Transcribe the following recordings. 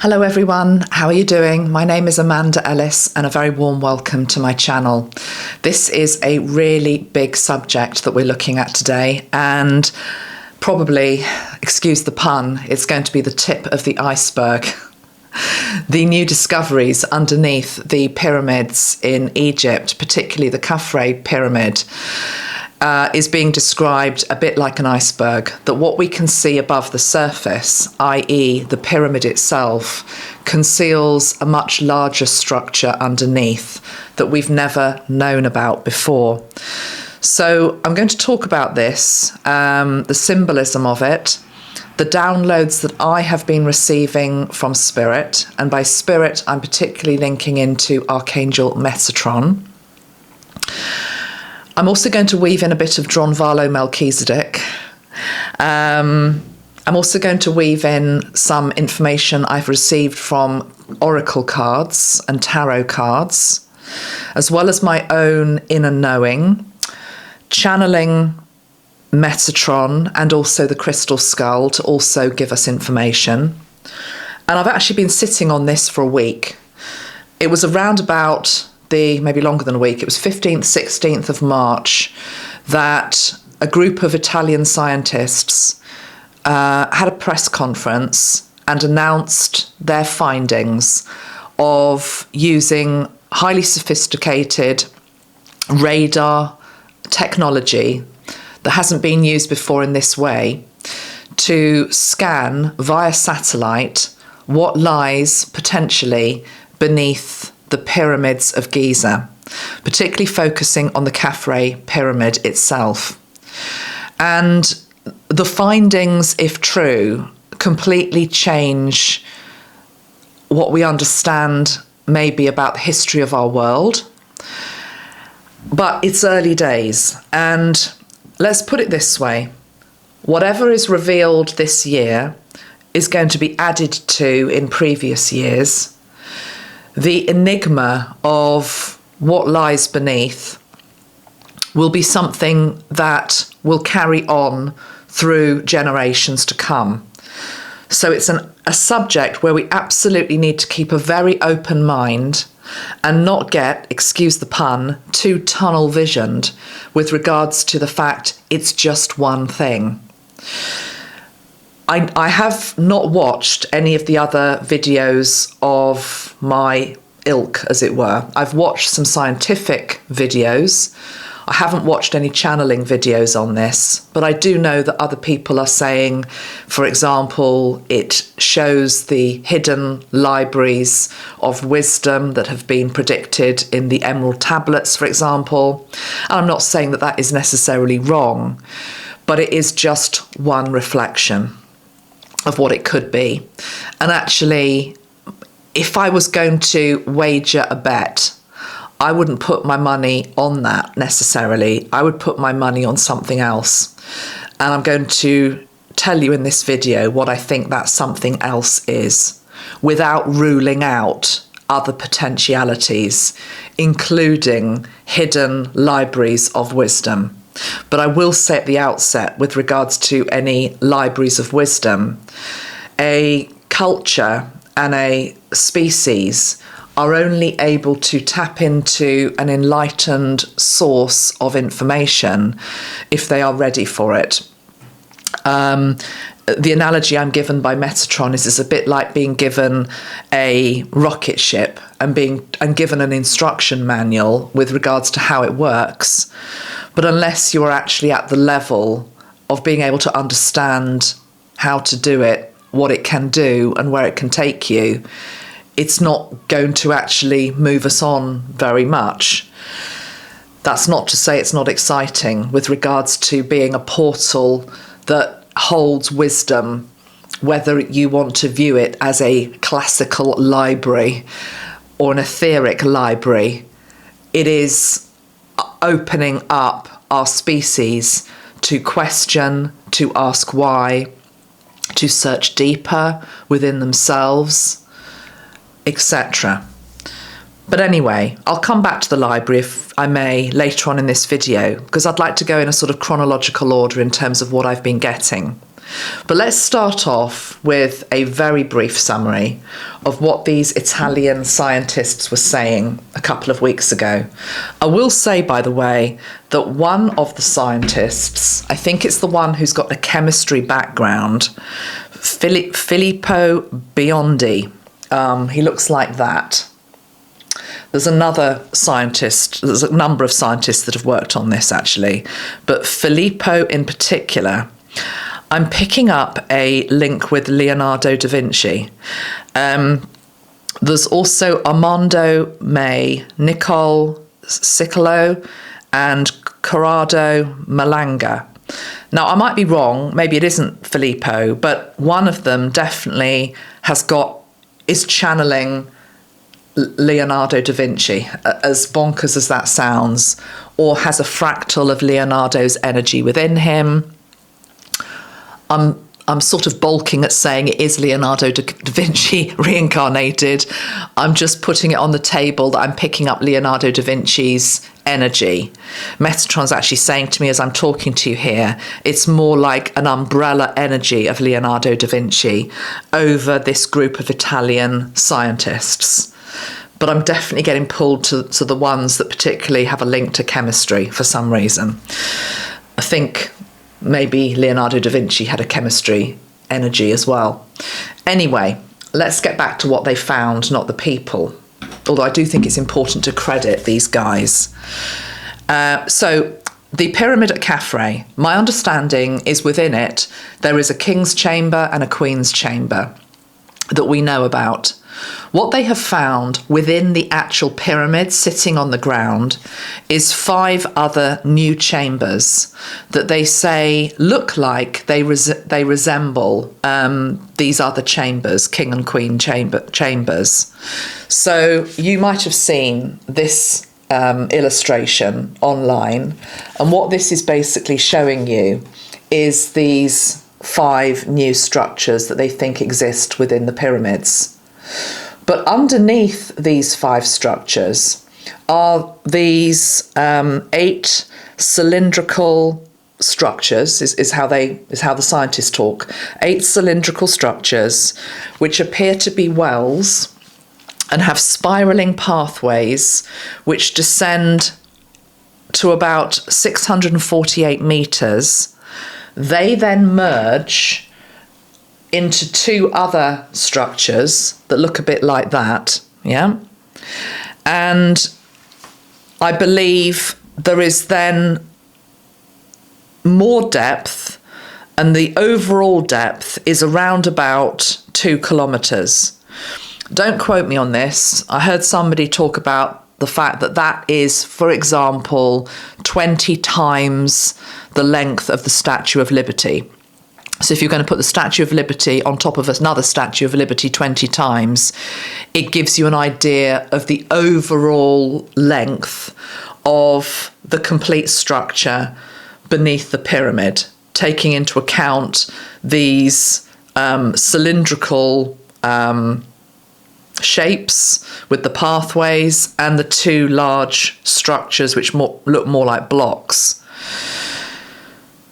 Hello everyone, how are you doing? My name is Amanda Ellis and a very warm welcome to my channel. This is a really big subject that we're looking at today, and probably, excuse the pun, it's going to be the tip of the iceberg. The new discoveries underneath the pyramids in Egypt, particularly the Khafre pyramid, is being described a bit like an iceberg, that what we can see above the surface, i.e. the pyramid itself, conceals a much larger structure underneath that we've never known about before. So I'm going to talk about this, the symbolism of it, the downloads that I have been receiving from Spirit, and by Spirit I'm particularly linking into Archangel Metatron. I'm also going to weave in a bit of Drunvalo Melchizedek. I'm also going to weave in some information I've received from oracle cards and tarot cards, as well as my own inner knowing, channeling Metatron and also the crystal skull to also give us information. And I've actually been sitting on this for a week. It was around about maybe longer than a week, it was 15th, 16th of March, that a group of Italian scientists had a press conference and announced their findings of using highly sophisticated radar technology that hasn't been used before in this way to scan via satellite what lies potentially beneath the pyramids of Giza, particularly focusing on the Khafre pyramid itself. And the findings, if true, completely change what we understand maybe about the history of our world. But it's early days, and let's put it this way. Whatever is revealed this year is going to be added to in previous years. The enigma of what lies beneath will be something that will carry on through generations to come. So it's a subject where we absolutely need to keep a very open mind and not get, excuse the pun, too tunnel visioned with regards to the fact it's just one thing. I have not watched any of the other videos of my ilk, as it were. I've watched some scientific videos. I haven't watched any channeling videos on this, but I do know that other people are saying, for example, it shows the hidden libraries of wisdom that have been predicted in the Emerald Tablets, for example. And I'm not saying that that is necessarily wrong, but it is just one reflection of what it could be. And actually, if I was going to wager a bet, I wouldn't put my money on that necessarily. I would put my money on something else. And I'm going to tell you in this video what I think that something else is, without ruling out other potentialities, including hidden libraries of wisdom. But I will say at the outset, with regards to any libraries of wisdom, a culture and a species are only able to tap into an enlightened source of information if they are ready for it. The analogy I'm given by Metatron is a bit like being given a rocket ship and given an instruction manual with regards to how it works. But unless you are actually at the level of being able to understand how to do it, what it can do and where it can take you, it's not going to actually move us on very much. That's not to say it's not exciting with regards to being a portal that holds wisdom, whether you want to view it as a classical library or an etheric library. It is opening up our species to question, to ask why, to search deeper within themselves, etc. But anyway, I'll come back to the library, if I may, later on in this video, because I'd like to go in a sort of chronological order in terms of what I've been getting. But let's start off with a very brief summary of what these Italian scientists were saying a couple of weeks ago. I will say, by the way, that one of the scientists, I think it's the one who's got a chemistry background, Filippo Biondi, he looks like that. There's another scientist, there's a number of scientists that have worked on this actually, but Filippo in particular, I'm picking up a link with Leonardo Da Vinci. There's also Armando May, Nicole Cicolo, and Corrado Malanga. Now, I might be wrong, maybe it isn't Filippo, but one of them definitely is channeling Leonardo da Vinci, as bonkers as that sounds, or has a fractal of Leonardo's energy within him. I'm sort of balking at saying it is Leonardo da Vinci reincarnated. I'm just putting it on the table that I'm picking up Leonardo da Vinci's energy. Metatron's actually saying to me as I'm talking to you here, it's more like an umbrella energy of Leonardo da Vinci over this group of Italian scientists. But I'm definitely getting pulled to the ones that particularly have a link to chemistry for some reason. I think maybe Leonardo da Vinci had a chemistry energy as well. Anyway, let's get back to what they found, not the people. Although I do think it's important to credit these guys. So the pyramid at Khafre, my understanding is within it, there is a king's chamber and a queen's chamber that we know about. What they have found within the actual pyramid sitting on the ground is 5 other new chambers that they say look like they resemble these other chambers, king and queen chambers. So you might have seen this illustration online, and what this is basically showing you is these 5 new structures that they think exist within the pyramids. But underneath these 5 structures are these 8 cylindrical structures, is how the scientists talk. 8 cylindrical structures which appear to be wells and have spiraling pathways which descend to about 648 meters. They then merge into 2 other structures that look a bit like that, yeah? And I believe there is then more depth, and the overall depth is around about 2 kilometres. Don't quote me on this. I heard somebody talk about the fact that that is, for example, 20 times the length of the Statue of Liberty. So if you're going to put the Statue of Liberty on top of another Statue of Liberty 20 times, it gives you an idea of the overall length of the complete structure beneath the pyramid, taking into account these cylindrical shapes with the pathways and the 2 large structures which look more like blocks.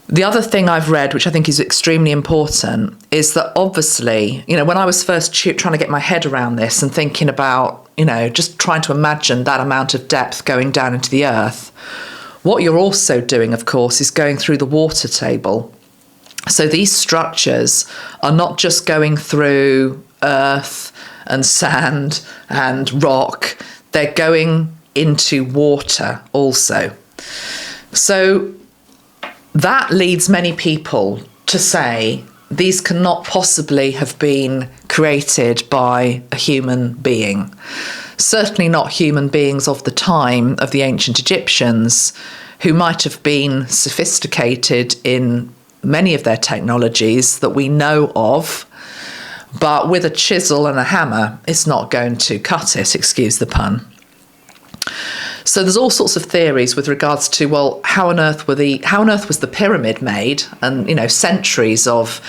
The other thing I've read, which I think is extremely important, is that obviously, when I was first trying to get my head around this and thinking about, just trying to imagine that amount of depth going down into the earth, what you're also doing, of course, is going through the water table. So these structures are not just going through earth and sand and rock, they're going into water also. So that leads many people to say these cannot possibly have been created by a human being. Certainly not human beings of the time of the ancient Egyptians, who might have been sophisticated in many of their technologies that we know of, but with a chisel and a hammer, it's not going to cut it, excuse the pun. So there's all sorts of theories with regards to, well, how on earth was the pyramid made? And, centuries of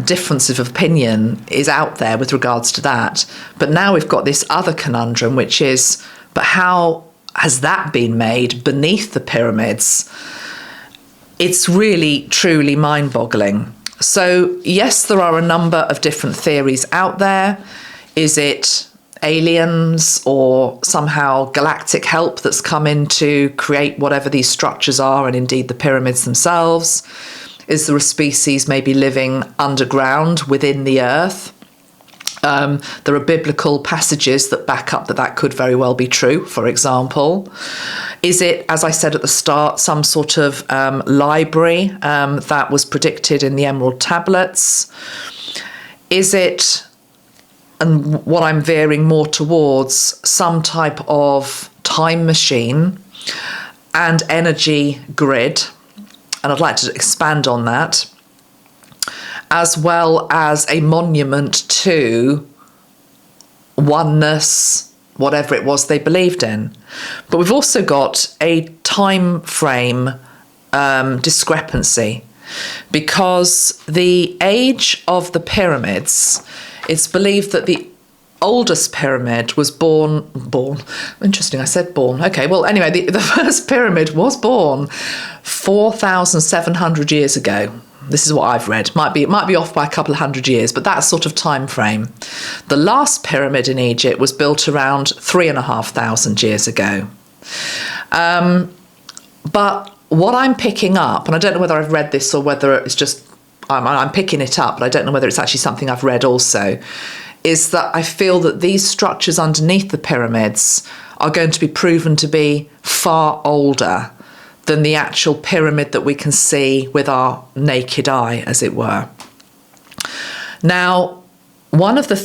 difference of opinion is out there with regards to that. But now we've got this other conundrum, which is, but how has that been made beneath the pyramids? It's really, truly mind-boggling. So yes, there are a number of different theories out there. Is it aliens or somehow galactic help that's come in to create whatever these structures are, and indeed the pyramids themselves? Is there a species maybe living underground within the earth? There are biblical passages that back up that that could very well be true, for example. Is it, as I said at the start, some sort of library that was predicted in the Emerald Tablets? Is it, and what I'm veering more towards, some type of time machine and energy grid? And I'd like to expand on that, as well as a monument to oneness, whatever it was they believed in. But we've also got a time frame discrepancy, because the age of the pyramids, it's believed that the oldest pyramid was born, interesting, I said born, okay, well anyway, the first pyramid was born 4,700 years ago. This is what I've read. It might be off by a couple of hundred years, but that sort of time frame. The last pyramid in Egypt was built around 3,500 years ago. But what I'm picking up, and I don't know whether I've read this or whether it's just I'm picking it up, but I don't know whether it's actually something I've read also, is that I feel that these structures underneath the pyramids are going to be proven to be far older than the actual pyramid that we can see with our naked eye, as it were. Now, one of the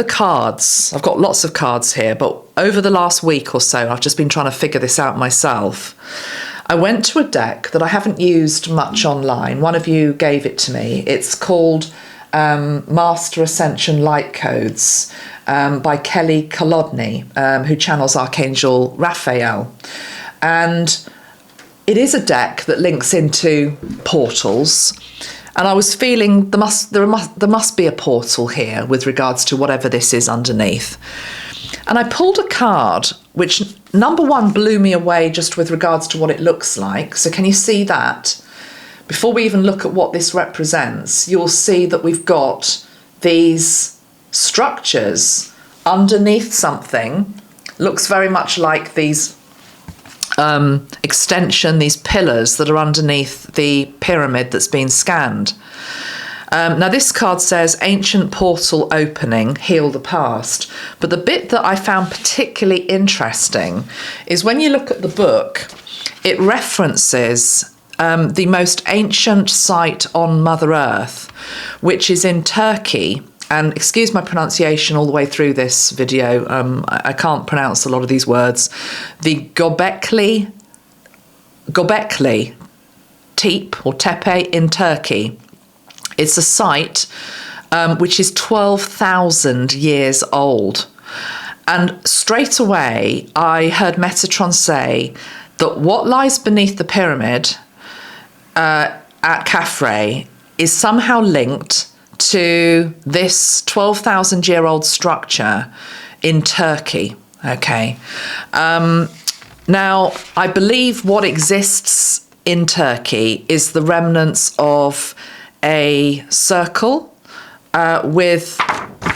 cards, I've got lots of cards here, but over the last week or so, I've just been trying to figure this out myself. I went to a deck that I haven't used much online. One of you gave it to me. It's called Master Ascension Light Codes by Kelly Kolodny, who channels Archangel Raphael. And it is a deck that links into portals. And I was feeling there must be a portal here with regards to whatever this is underneath. And I pulled a card, which number one blew me away just with regards to what it looks like. So can you see that? Before we even look at what this represents, you'll see that we've got these structures underneath something. Looks very much like these these pillars that are underneath the pyramid that's been scanned. Now this card says ancient portal opening, heal the past. But the bit that I found particularly interesting is when you look at the book, it references the most ancient site on Mother Earth, which is in Turkey. And excuse my pronunciation all the way through this video. I can't pronounce a lot of these words. The Gobekli Tepe in Turkey. It's a site which is 12,000 years old. And straight away, I heard Metatron say that what lies beneath the pyramid at Khafre is somehow linked to this 12,000-year-old structure in Turkey. Okay. Now, I believe what exists in Turkey is the remnants of a circle with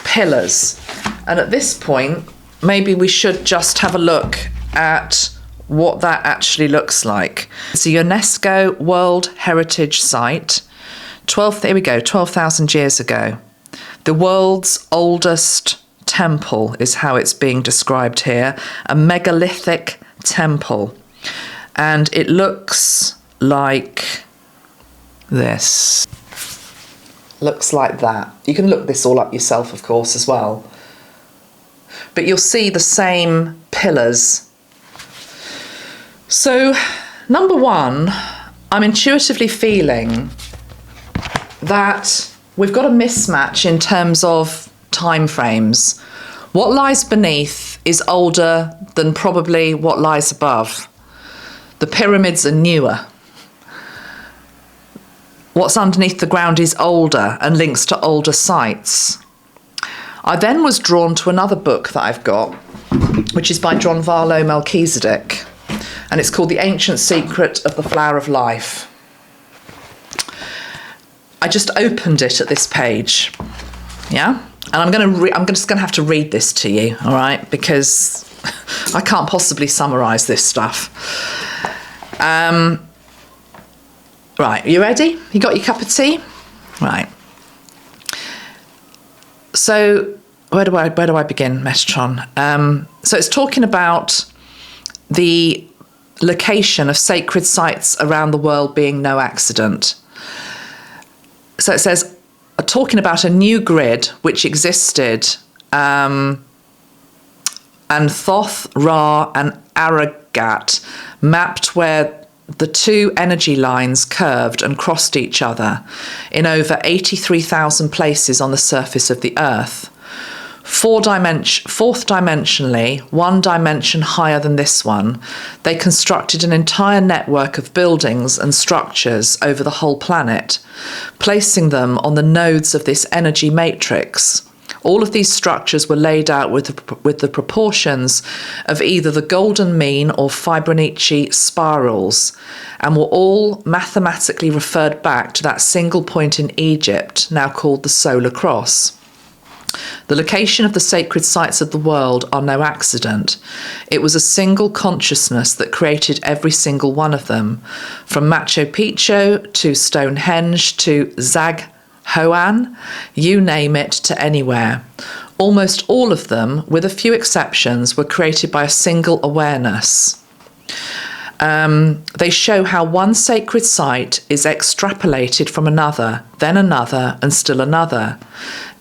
pillars. And at this point, maybe we should just have a look at what that actually looks like. It's a UNESCO World Heritage Site. 12,000 years ago. The world's oldest temple is how it's being described here, a megalithic temple. And it looks like this. Looks like that. You can look this all up yourself, of course, as well. But you'll see the same pillars. So, number one, I'm intuitively feeling that we've got a mismatch in terms of time frames. What lies beneath is older than probably what lies above. The pyramids are newer. What's underneath the ground is older and links to older sites. I then was drawn to another book that I've got, which is by Drunvalo Melchizedek, and it's called The Ancient Secret of the Flower of Life. I just opened it at this page, yeah? And I'm just going to have to read this to you, all right? Because I can't possibly summarise this stuff. Right, you ready? You got your cup of tea? Right. So where do I begin, Metatron? So it's talking about the location of sacred sites around the world being no accident. So it says, talking about a new grid which existed, and Thoth, Ra and Aragat mapped where the two energy lines curved and crossed each other in over 83,000 places on the surface of the Earth. Fourth dimensionally, one dimension higher than this one, they constructed an entire network of buildings and structures over the whole planet, placing them on the nodes of this energy matrix. All of these structures were laid out with the proportions of either the golden mean or Fibonacci spirals, and were all mathematically referred back to that single point in Egypt, now called the Solar Cross. The location of the sacred sites of the world are no accident. It was a single consciousness that created every single one of them, from Machu Picchu to Stonehenge to Zaghoan, you name it, to anywhere. Almost all of them, with a few exceptions, were created by a single awareness. They show how one sacred site is extrapolated from another, then another, and still another.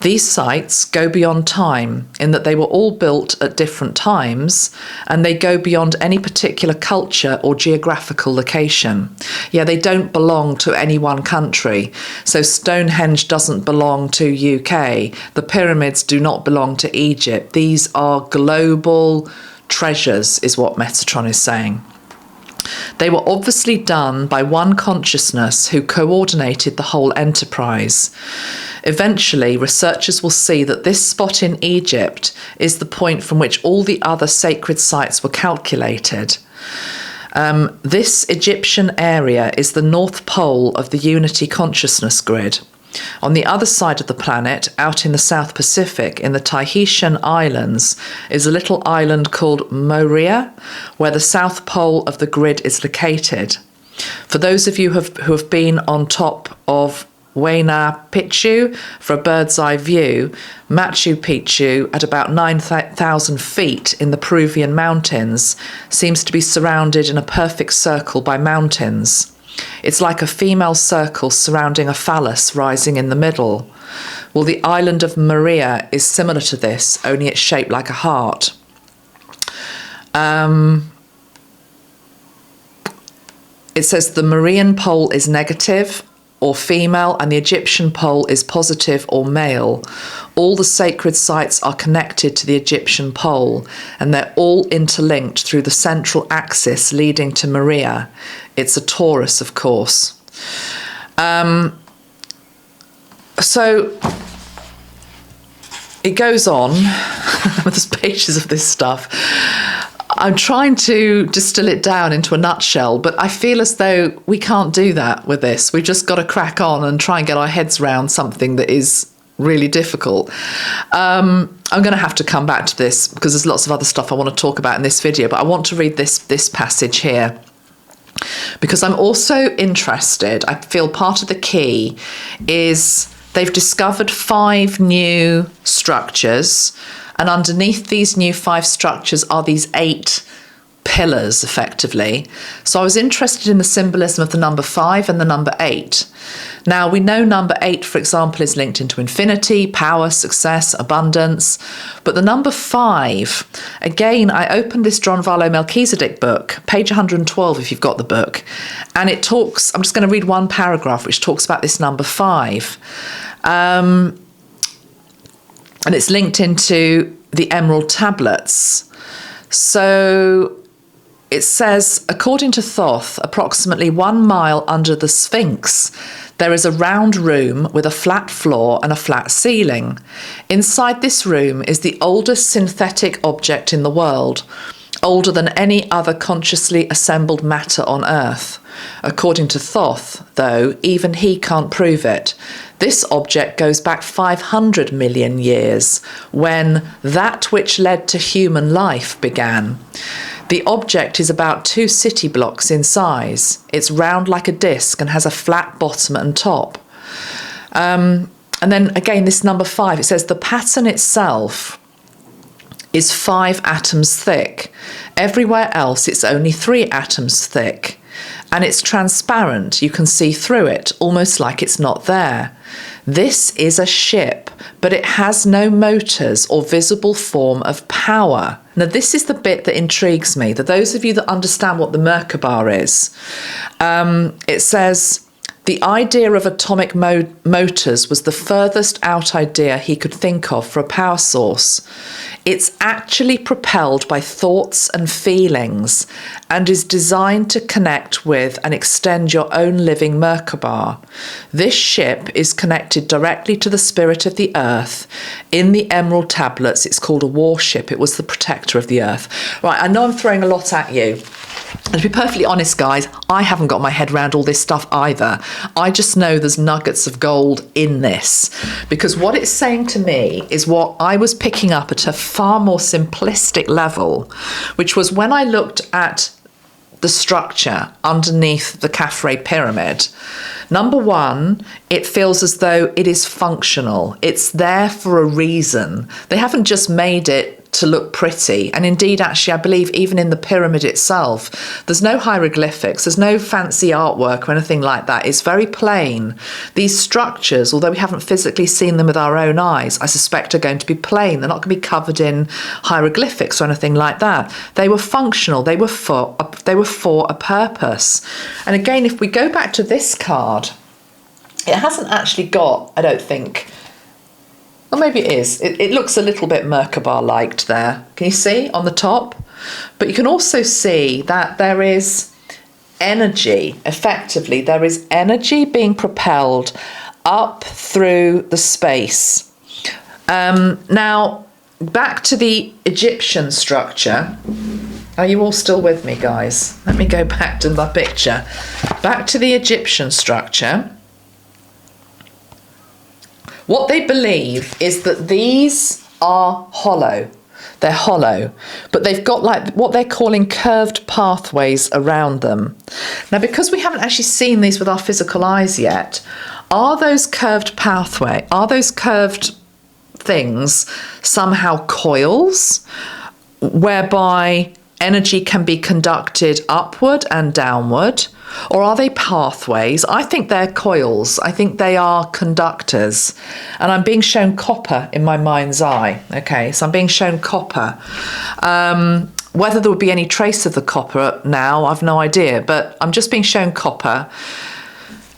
These sites go beyond time in that they were all built at different times, and they go beyond any particular culture or geographical location. Yeah, they don't belong to any one country. So Stonehenge doesn't belong to UK. The pyramids do not belong to Egypt. These are global treasures, is what Metatron is saying. They were obviously done by one consciousness who coordinated the whole enterprise. Eventually, researchers will see that this spot in Egypt is the point from which all the other sacred sites were calculated. This Egyptian area is the North Pole of the Unity Consciousness Grid. On the other side of the planet, out in the South Pacific, in the Tahitian Islands, is a little island called Moorea, where the South Pole of the grid is located. For those of you who have been on top of Huayna Picchu for a bird's eye view, Machu Picchu, at about 9,000 feet in the Peruvian mountains, seems to be surrounded in a perfect circle by mountains. It's like a female circle surrounding a phallus rising in the middle. Well, the island of Moorea is similar to this, only it's shaped like a heart. It says the Moorean pole is negative or female, and the Egyptian pole is positive or male. All the sacred sites are connected to the Egyptian pole, and they're all interlinked through the central axis leading to Moorea. It's a torus, of course. So it goes on. There's pages of this stuff. I'm trying to distill it down into a nutshell, but I feel as though we can't do that with this. We've just got to crack on and try and get our heads around something that is really difficult. I'm going to have to come back to this because there's lots of other stuff I want to talk about in this video, but I want to read this passage here because I'm also interested. I feel part of the key is they've discovered 5 new structures, and underneath these new 5 structures are these 8 pillars, effectively. So I was interested in the symbolism of the number 5 and the number 8. Now, we know number 8, for example, is linked into infinity, power, success, abundance. But the number 5, again, I opened this Drunvalo Melchizedek book, page 112 if you've got the book, and it talks, I'm just going to read one paragraph which talks about this number 5. And it's linked into the Emerald Tablets. So it says, according to Thoth, approximately 1 mile under the Sphinx, there is a round room with a flat floor and a flat ceiling. Inside this room is the oldest synthetic object in the world, older than any other consciously assembled matter on Earth. According to Thoth, though, even he can't prove it. This object goes back 500 million years, when that which led to human life began. The object is about 2 city blocks in size. It's round like a disc and has a flat bottom and top. And then again, this number 5, it says the pattern itself is 5 atoms thick. Everywhere else it's only 3 atoms thick. And it's transparent. You can see through it, almost like it's not there. This is a ship, but it has no motors or visible form of power. Now, this is the bit that intrigues me. That those of you that understand what the Merkaba is, it says, the idea of atomic motors was the furthest out idea he could think of for a power source. It's actually propelled by thoughts and feelings and is designed to connect with and extend your own living Merkaba. This ship is connected directly to the spirit of the earth. In the Emerald Tablets, it's called a warship. It was the protector of the earth. Right, I know I'm throwing a lot at you. And to be perfectly honest, guys, I haven't got my head around all this stuff either. I just know there's nuggets of gold in this, because what it's saying to me is what I was picking up at a far more simplistic level, which was when I looked at the structure underneath the Khafre pyramid. Number one, it feels as though it is functional. It's there for a reason. They haven't just made it to look pretty. And indeed, actually, I believe even in the pyramid itself, there's no hieroglyphics, there's no fancy artwork or anything like that. It's very plain. These structures, although we haven't physically seen them with our own eyes, I suspect are going to be plain. They're not going to be covered in hieroglyphics or anything like that. They were functional. They were for a purpose. And again, if we go back to this card, it hasn't actually got, I don't think, or maybe it is. It looks a little bit Merkaba-like there. Can you see on the top? But you can also see that there is energy. Effectively, there is energy being propelled up through the space. Now, back to the Egyptian structure. Are you all still with me, guys? Let me go back to the picture. Back to the Egyptian structure. What they believe is that these are hollow. They're hollow, but they've got like what they're calling curved pathways around them. Now, because we haven't actually seen these with our physical eyes yet, are those curved things somehow coils whereby energy can be conducted upward and downward? Or are they pathways? I think they're coils. I think they are conductors. And I'm being shown copper in my mind's eye. Okay, so I'm being shown copper. Whether there would be any trace of the copper now, I've no idea. But I'm just being shown copper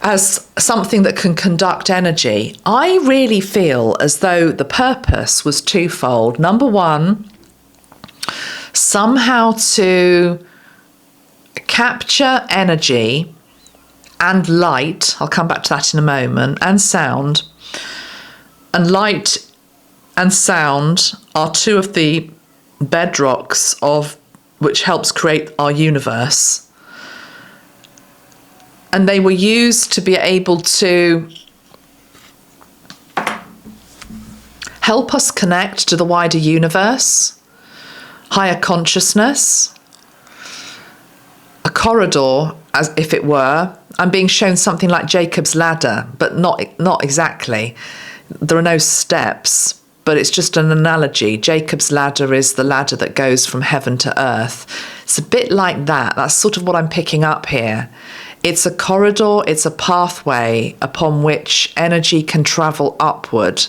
as something that can conduct energy. I really feel as though the purpose was twofold. Number one, somehow to capture energy and light. I'll come back to that in a moment. And sound. And light and sound are two of the bedrocks of which helps create our universe. And they were used to be able to help us connect to the wider universe, higher consciousness, a corridor, as if it were. I'm being shown something like Jacob's ladder, but not exactly. There are no steps, but it's just an analogy. Jacob's ladder is the ladder that goes from heaven to earth. It's a bit like that. That's sort of what I'm picking up here. It's a corridor, it's a pathway upon which energy can travel upward.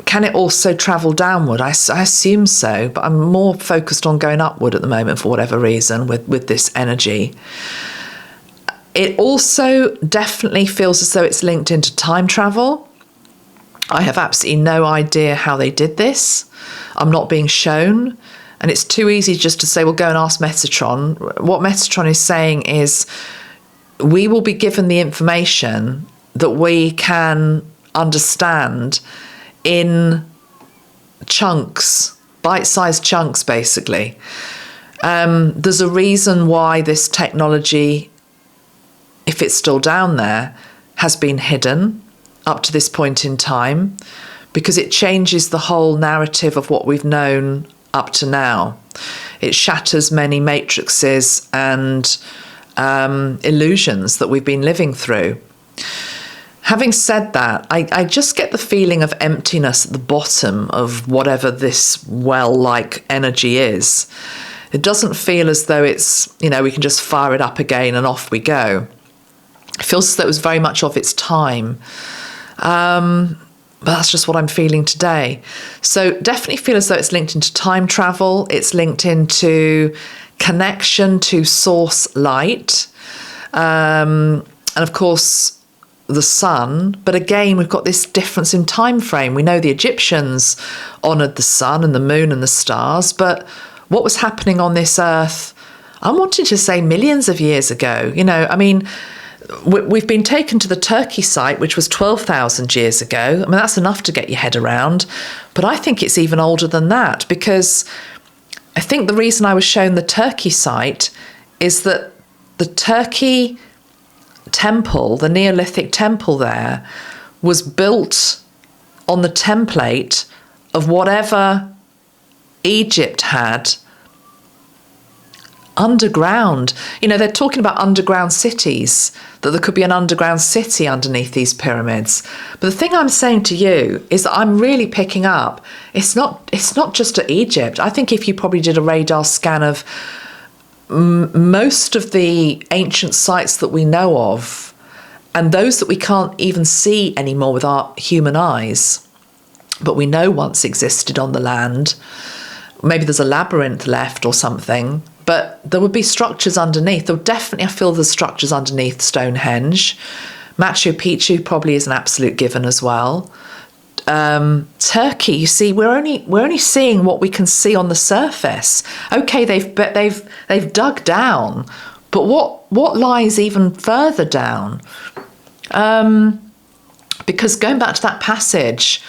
Can it also travel downward? I assume so, but I'm more focused on going upward at the moment for whatever reason with this energy. It also definitely feels as though it's linked into time travel. I have absolutely no idea how they did this. I'm not being shown. And it's too easy just to say, well, go and ask Metatron. What Metatron is saying is we will be given the information that we can understand in chunks bite-sized chunks, basically. There's a reason why this technology, if it's still down there, has been hidden up to this point in time, because it changes the whole narrative of what we've known up to now. It shatters many matrices and illusions that we've been living through. Having said that, I just get the feeling of emptiness at the bottom of whatever this well-like energy is. It doesn't feel as though it's, we can just fire it up again and off we go. It feels as though it was very much of its time. But that's just what I'm feeling today. So definitely feel as though it's linked into time travel. It's linked into connection to source light. And of course, the sun. But again, we've got this difference in time frame. We know the Egyptians honoured the sun and the moon and the stars. But what was happening on this earth, I'm wanting to say millions of years ago. We've been taken to the Turkey site, which was 12,000 years ago. That's enough to get your head around. But I think it's even older than that, because I think the reason I was shown the Turkey site is that the Turkey temple, the Neolithic temple there, was built on the template of whatever Egypt had underground. They're talking about underground cities, that there could be an underground city underneath these pyramids. But the thing I'm saying to you is that I'm really picking up, it's not just at Egypt. I think if you probably did a radar scan of most of the ancient sites that we know of, and those that we can't even see anymore with our human eyes, but we know once existed on the land, maybe there's a labyrinth left or something, but there would be structures underneath. There would definitely, I feel there's structures underneath Stonehenge. Machu Picchu probably is an absolute given as well. Turkey, you see, we're only seeing what we can see on the surface. Okay, they've dug down, but what lies even further down? Because going back to that passage,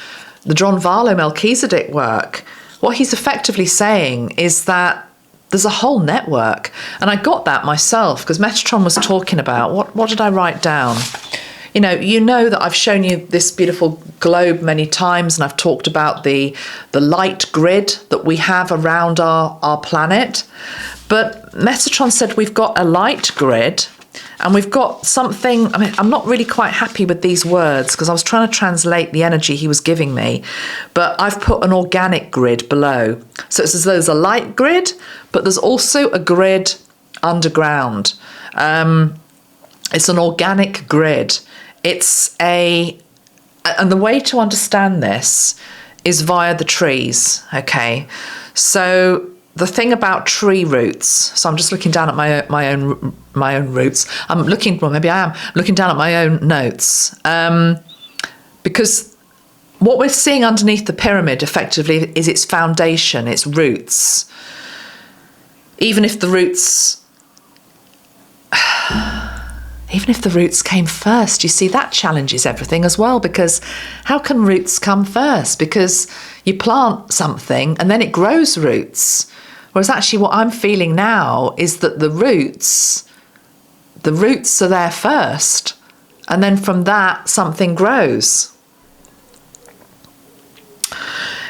the Drunvalo Melchizedek work, what he's effectively saying is that there's a whole network. And I got that myself because Metatron was talking about, what did I write down? You know that I've shown you this beautiful globe many times, and I've talked about the light grid that we have around our planet. But Metatron said we've got a light grid, and we've got something. I'm not really quite happy with these words because I was trying to translate the energy he was giving me, but I've put an organic grid below. So it's as though there's a light grid, but there's also a grid underground. It's an organic grid. And the way to understand this is via the trees, okay? So the thing about tree roots, so I'm just looking down at my own roots. Maybe I am looking down at my own notes, because what we're seeing underneath the pyramid effectively is its foundation, its roots. Even if the roots came first, you see, that challenges everything as well, because how can roots come first? Because you plant something and then it grows roots. Whereas actually what I'm feeling now is that the roots are there first, and then from that something grows.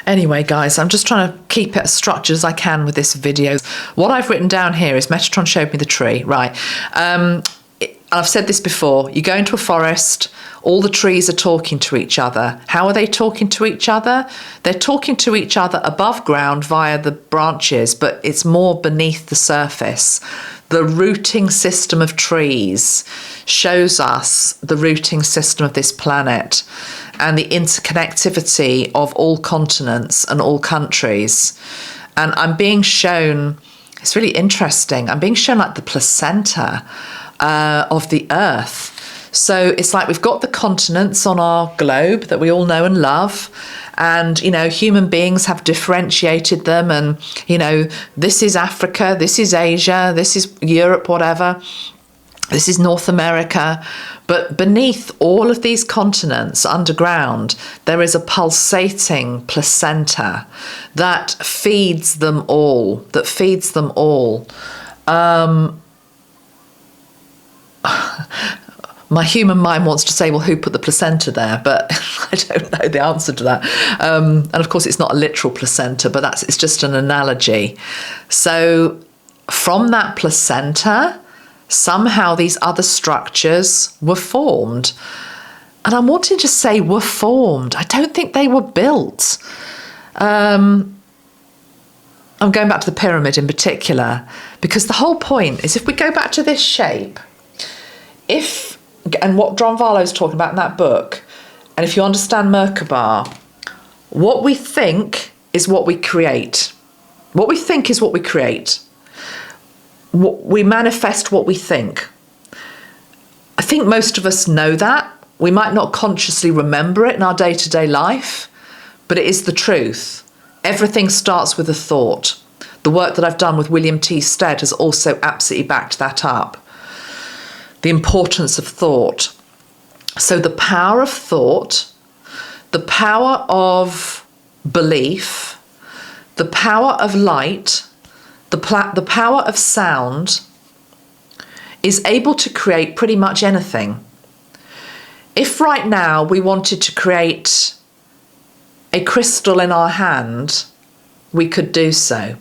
Anyway, guys, I'm just trying to keep it as structured as I can with this video. What I've written down here is Metatron showed me the tree, right? I've said this before, you go into a forest, all the trees are talking to each other. How are they talking to each other? They're talking to each other above ground via the branches, but it's more beneath the surface. The rooting system of trees shows us the rooting system of this planet and the interconnectivity of all continents and all countries. And I'm being shown, it's really interesting, I'm being shown like the placenta of the earth. So it's like we've got the continents on our globe that we all know and love, and human beings have differentiated them, and this is Africa, this is Asia, this is Europe, whatever. This is North America, but beneath all of these continents, underground, there is a pulsating placenta that feeds them all, My human mind wants to say, well, who put the placenta there? But I don't know the answer to that. And of course, it's not a literal placenta, but it's just an analogy. So from that placenta, somehow these other structures were formed. And I'm wanting to say were formed. I don't think they were built. I'm going back to the pyramid in particular, because the whole point is, if we go back to this shape, and what Drunvalo is talking about in that book, and if you understand Merkaba, what we think is what we create. What we think is what we create. We manifest what we think. I think most of us know that. We might not consciously remember it in our day-to-day life, but it is the truth. Everything starts with a thought. The work that I've done with William T. Stead has also absolutely backed that up. The importance of thought. So the power of thought, the power of belief, the power of light, the power of sound is able to create pretty much anything. If right now we wanted to create a crystal in our hand, we could do so.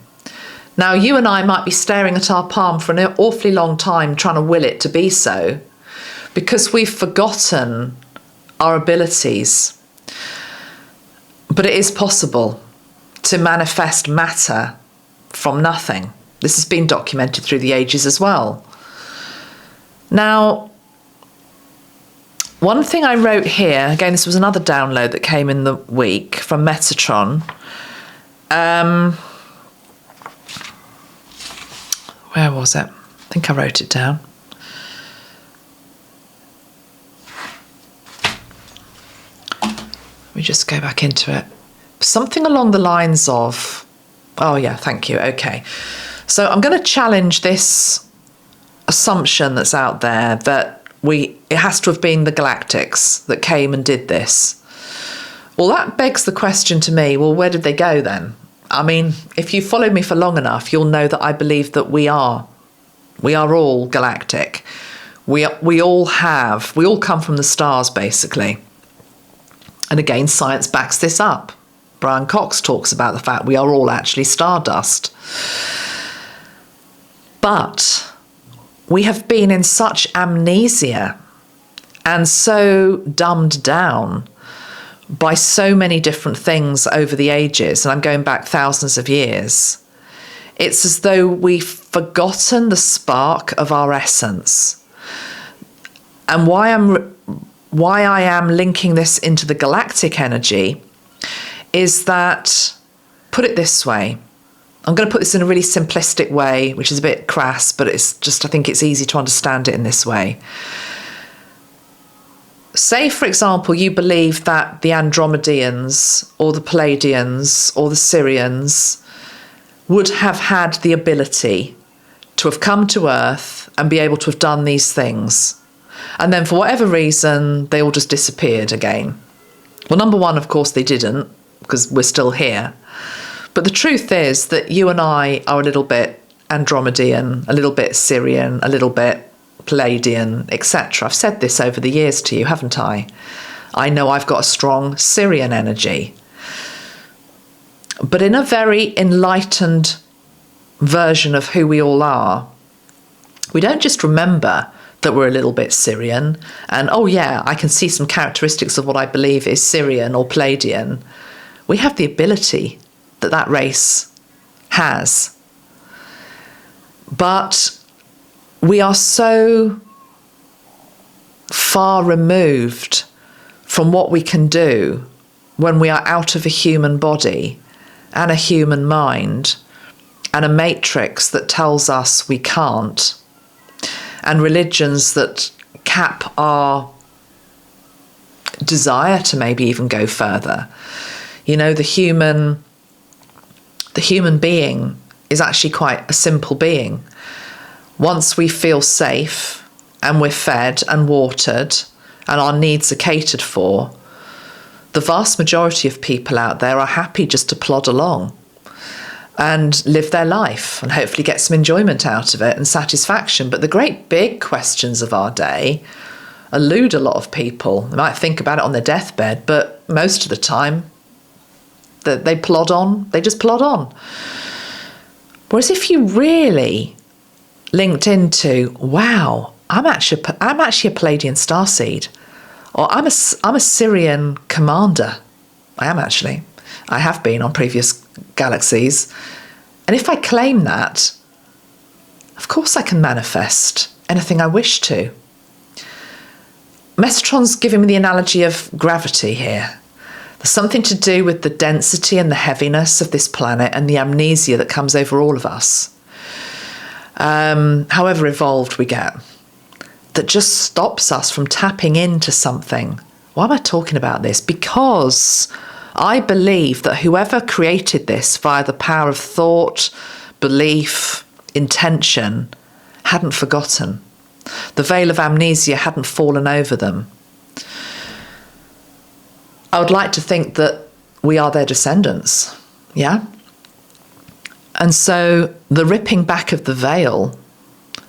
Now, you and I might be staring at our palm for an awfully long time trying to will it to be so, because we've forgotten our abilities. But it is possible to manifest matter from nothing. This has been documented through the ages as well. Now, one thing I wrote here, again, this was another download that came in the week from Metatron. Where was it? I think I wrote it down. Let me just go back into it. Something along the lines of, oh yeah, thank you, okay. So I'm going to challenge this assumption that's out there that it has to have been the Galactics that came and did this. Well, that begs the question to me, well, where did they go then? I mean, if you followed me for long enough, you'll know that I believe that we are all galactic. We all come from the stars, basically. And again, science backs this up. Brian Cox talks about the fact we are all actually stardust. But we have been in such amnesia and so dumbed down by so many different things over the ages, and I'm going back thousands of years. It's as though we've forgotten the spark of our essence. And why I am linking this into the galactic energy is that, put it this way, I'm going to put this in a really simplistic way, which is a bit crass, but it's just, I think it's easy to understand it in this way. Say, for example, you believe that the Andromedeans or the Pleiadians or the Syrians would have had the ability to have come to Earth and be able to have done these things. And then for whatever reason, they all just disappeared again. Well, number one, of course, they didn't, because we're still here. But the truth is that you and I are a little bit Andromedean, a little bit Syrian, a little bit Pleiadian, etc. I've said this over the years to you, haven't I? I know I've got a strong Syrian energy. But in a very enlightened version of who we all are, we don't just remember that we're a little bit Syrian and, oh yeah, I can see some characteristics of what I believe is Syrian or Pleiadian. We have the ability that race has. But we are so far removed from what we can do when we are out of a human body and a human mind and a matrix that tells us we can't, and religions that cap our desire to maybe even go further. You know, the human being is actually quite a simple being. Once we feel safe and we're fed and watered and our needs are catered for, the vast majority of people out there are happy just to plod along and live their life and hopefully get some enjoyment out of it and satisfaction. But the great big questions of our day elude a lot of people. They might think about it on their deathbed, but most of the time they plod on. They just plod on. Whereas if you really linked into, wow, I'm actually a Palladian starseed, or I'm a Syrian commander. I am actually. I have been on previous galaxies. And if I claim that, of course I can manifest anything I wish to. Metatron's giving me the analogy of gravity here. There's something to do with the density and the heaviness of this planet and the amnesia that comes over all of us, however evolved we get, that just stops us from tapping into something. Why am I talking about this? Because I believe that whoever created this via the power of thought, belief, intention, hadn't forgotten. The veil of amnesia hadn't fallen over them. I would like to think that we are their descendants, yeah? And so the ripping back of the veil,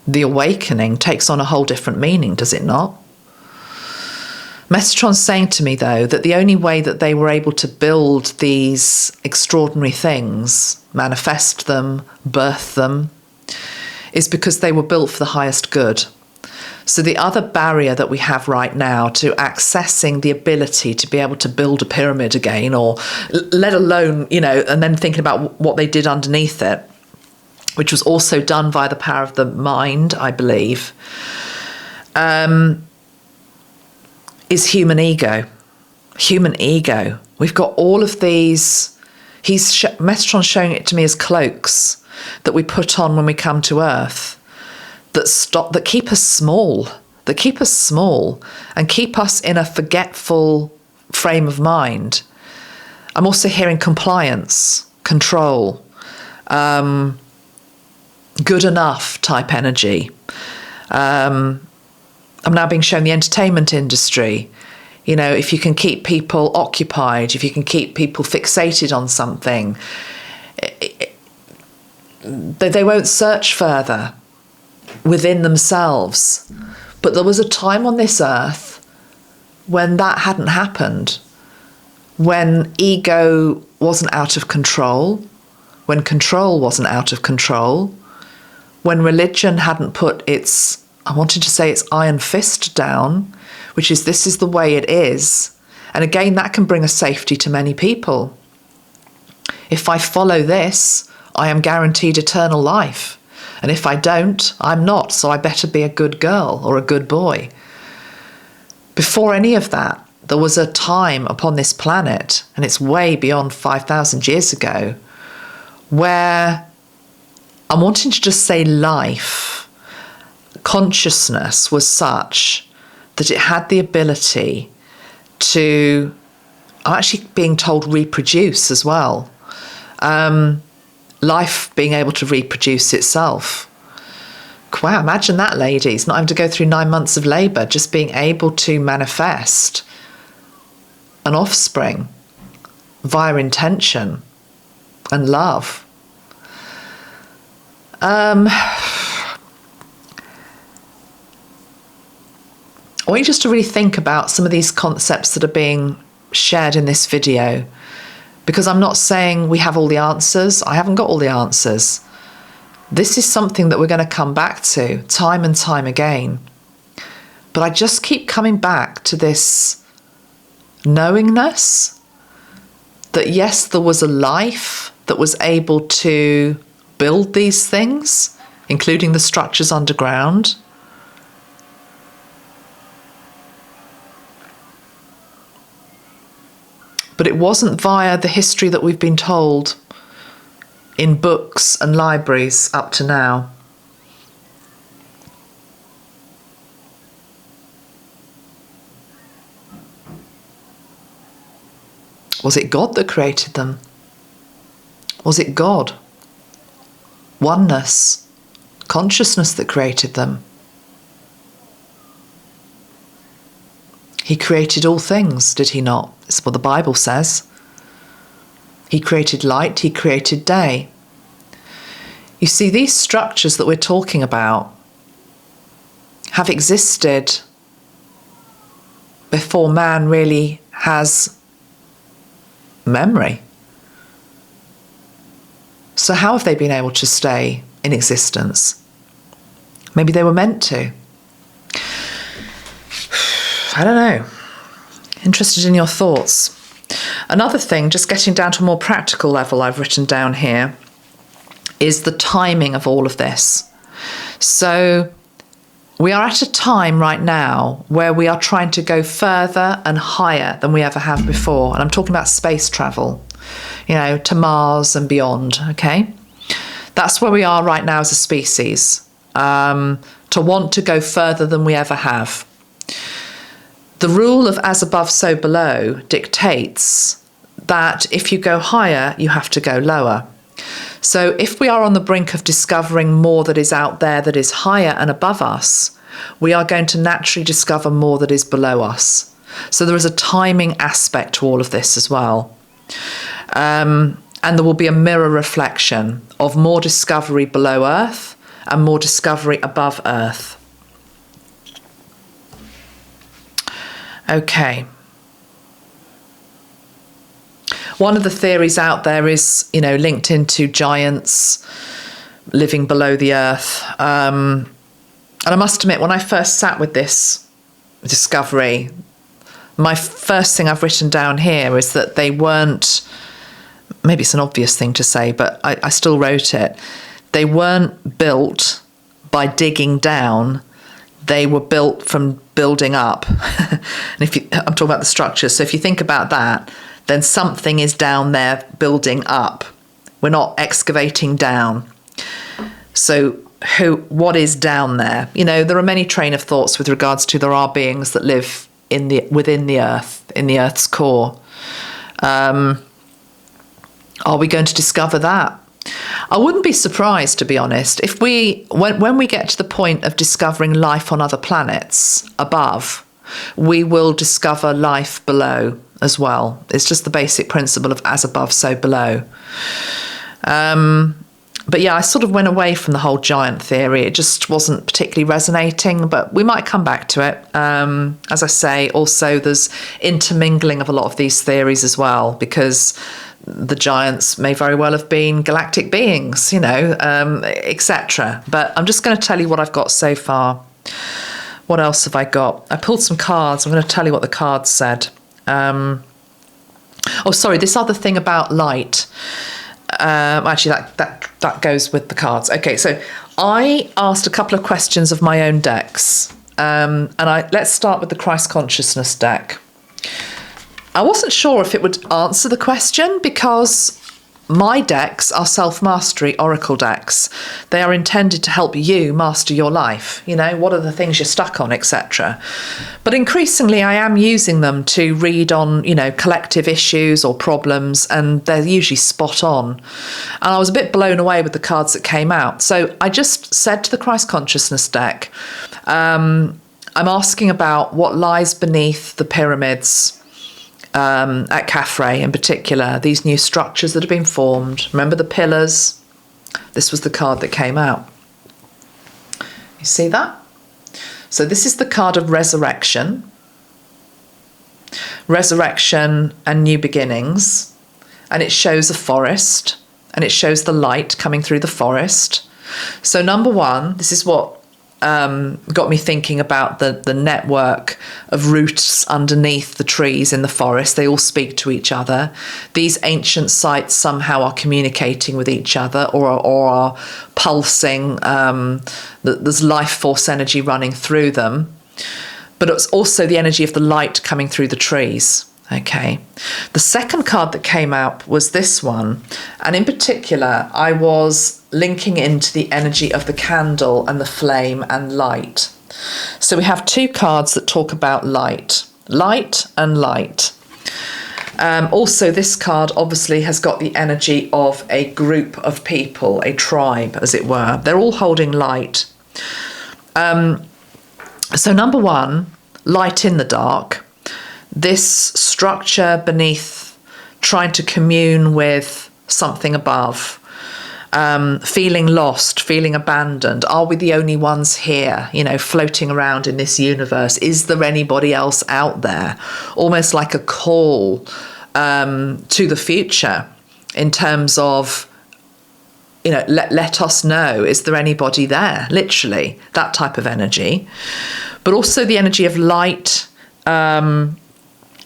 the awakening, takes on a whole different meaning, does it not? Metatron's saying to me, though, that the only way that they were able to build these extraordinary things, manifest them, birth them, is because they were built for the highest good. So the other barrier that we have right now to accessing the ability to be able to build a pyramid again, or let alone, and then thinking about what they did underneath it, which was also done via the power of the mind, I believe, is human ego. Human ego. We've got all of these. Metatron's showing it to me as cloaks that we put on when we come to Earth, that keep us small, and keep us in a forgetful frame of mind. I'm also hearing compliance, control, good enough type energy. I'm now being shown the entertainment industry. If you can keep people occupied, if you can keep people fixated on something, they won't search further within themselves. But there was a time on this earth when that hadn't happened, when ego wasn't out of control, when control wasn't out of control, when religion hadn't put its iron fist down, which is, this is the way it is. And again, that can bring a safety to many people. If I follow this, I am guaranteed eternal life. And if I don't, I'm not, so I better be a good girl or a good boy. Before any of that, there was a time upon this planet, and it's way beyond 5,000 years ago, where I'm wanting to just say life, consciousness was such that it had the ability to, I'm actually being told, reproduce as well. Life being able to reproduce itself. Wow, imagine that, ladies, not having to go through 9 months of labour, just being able to manifest an offspring via intention and love. I want you just to really think about some of these concepts that are being shared in this video, because I'm not saying we have all the answers. I haven't got all the answers. This is something that we're going to come back to time and time again. But I just keep coming back to this knowingness that yes, there was a life that was able to build these things, including the structures underground. But it wasn't via the history that we've been told in books and libraries up to now. Was it God that created them? Was it God? Oneness, consciousness that created them? He created all things, did he not? It's what the Bible says. He created light, he created day. You see, these structures that we're talking about have existed before man really has memory. So how have they been able to stay in existence? Maybe they were meant to. I don't know. Interested in your thoughts. Another thing, just getting down to a more practical level, I've written down here, is the timing of all of this. So we are at a time right now where we are trying to go further and higher than we ever have before. And I'm talking about space travel, to Mars and beyond, okay? That's where we are right now as a species, to want to go further than we ever have. The rule of as above, so below dictates that if you go higher, you have to go lower. So if we are on the brink of discovering more that is out there that is higher and above us, we are going to naturally discover more that is below us. So there is a timing aspect to all of this as well. And there will be a mirror reflection of more discovery below Earth and more discovery above Earth. Okay. One of the theories out there is, linked into giants living below the earth. And I must admit, when I first sat with this discovery, my first thing I've written down here is that they weren't, maybe it's an obvious thing to say, but I still wrote it. They weren't built by digging down. They were built from building up. And I'm talking about the structure. So if you think about that, then something is down there building up. We're not excavating down. So what is down there? There are many train of thoughts with regards to there are beings that live within the earth, in the earth's core. Are we going to discover that? I wouldn't be surprised, to be honest, if when we get to the point of discovering life on other planets above, we will discover life below as well. It's just the basic principle of as above, so below. But yeah, I sort of went away from the whole giant theory. It just wasn't particularly resonating, but we might come back to it. As I say, also there's intermingling of a lot of these theories as well, because the giants may very well have been galactic beings, etc. But I'm just going to tell you what I've got so far. What else have I got? I pulled some cards. I'm going to tell you what the cards said. This other thing about light. Actually, that goes with the cards. Okay, so I asked a couple of questions of my own decks. Let's start with the Christ Consciousness deck. I wasn't sure if it would answer the question because my decks are self-mastery oracle decks. They are intended to help you master your life. What are the things you're stuck on, etc. But increasingly, I am using them to read on, collective issues or problems, and they're usually spot on. And I was a bit blown away with the cards that came out. So I just said to the Christ Consciousness deck, I'm asking about what lies beneath the pyramids, at Khafre in particular, these new structures that have been formed. Remember the pillars? This was the card that came out. You see that? So this is the card of resurrection. Resurrection and new beginnings. And it shows a forest. And it shows the light coming through the forest. So number one, this is what got me thinking about the network of roots underneath the trees in the forest. They all speak to each other. These ancient sites somehow are communicating with each other or are pulsing. There's life force energy running through them. But it's also the energy of the light coming through the trees. Okay. The second card that came out was this one. And in particular, I was linking into the energy of the candle and the flame and light. So we have two cards that talk about light. Light and light. Also, this card obviously has got the energy of a group of people, a tribe, as it were. They're all holding light. So number one, light in the dark. this structure beneath, trying to commune with something above, feeling lost, feeling abandoned. Are we the only ones here, you know, floating around in this universe? Is there anybody else out there? Almost like a call to the future in terms of, you know, let us know, is there anybody there? Literally, that type of energy. But also the energy of light,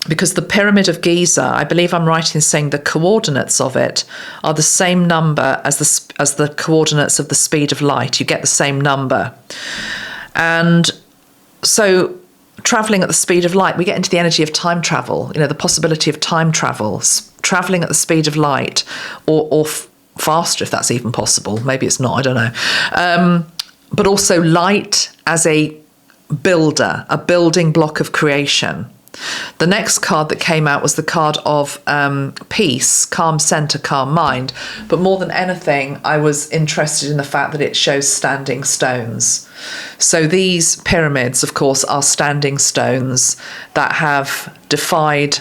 because the Pyramid of Giza, I believe I'm right in saying the coordinates of it are the same number as the coordinates of the speed of light. You get the same number. And so traveling at the speed of light, we get into the energy of time travel, you know, the possibility of time travel, traveling at the speed of light, or faster if that's even possible. Maybe it's not, I don't know. But also light as a builder, a building block of creation. The next card that came out was the card of peace, calm center, calm mind. But more than anything, I was interested in the fact that it shows standing stones. So these pyramids, of course, are standing stones that have defied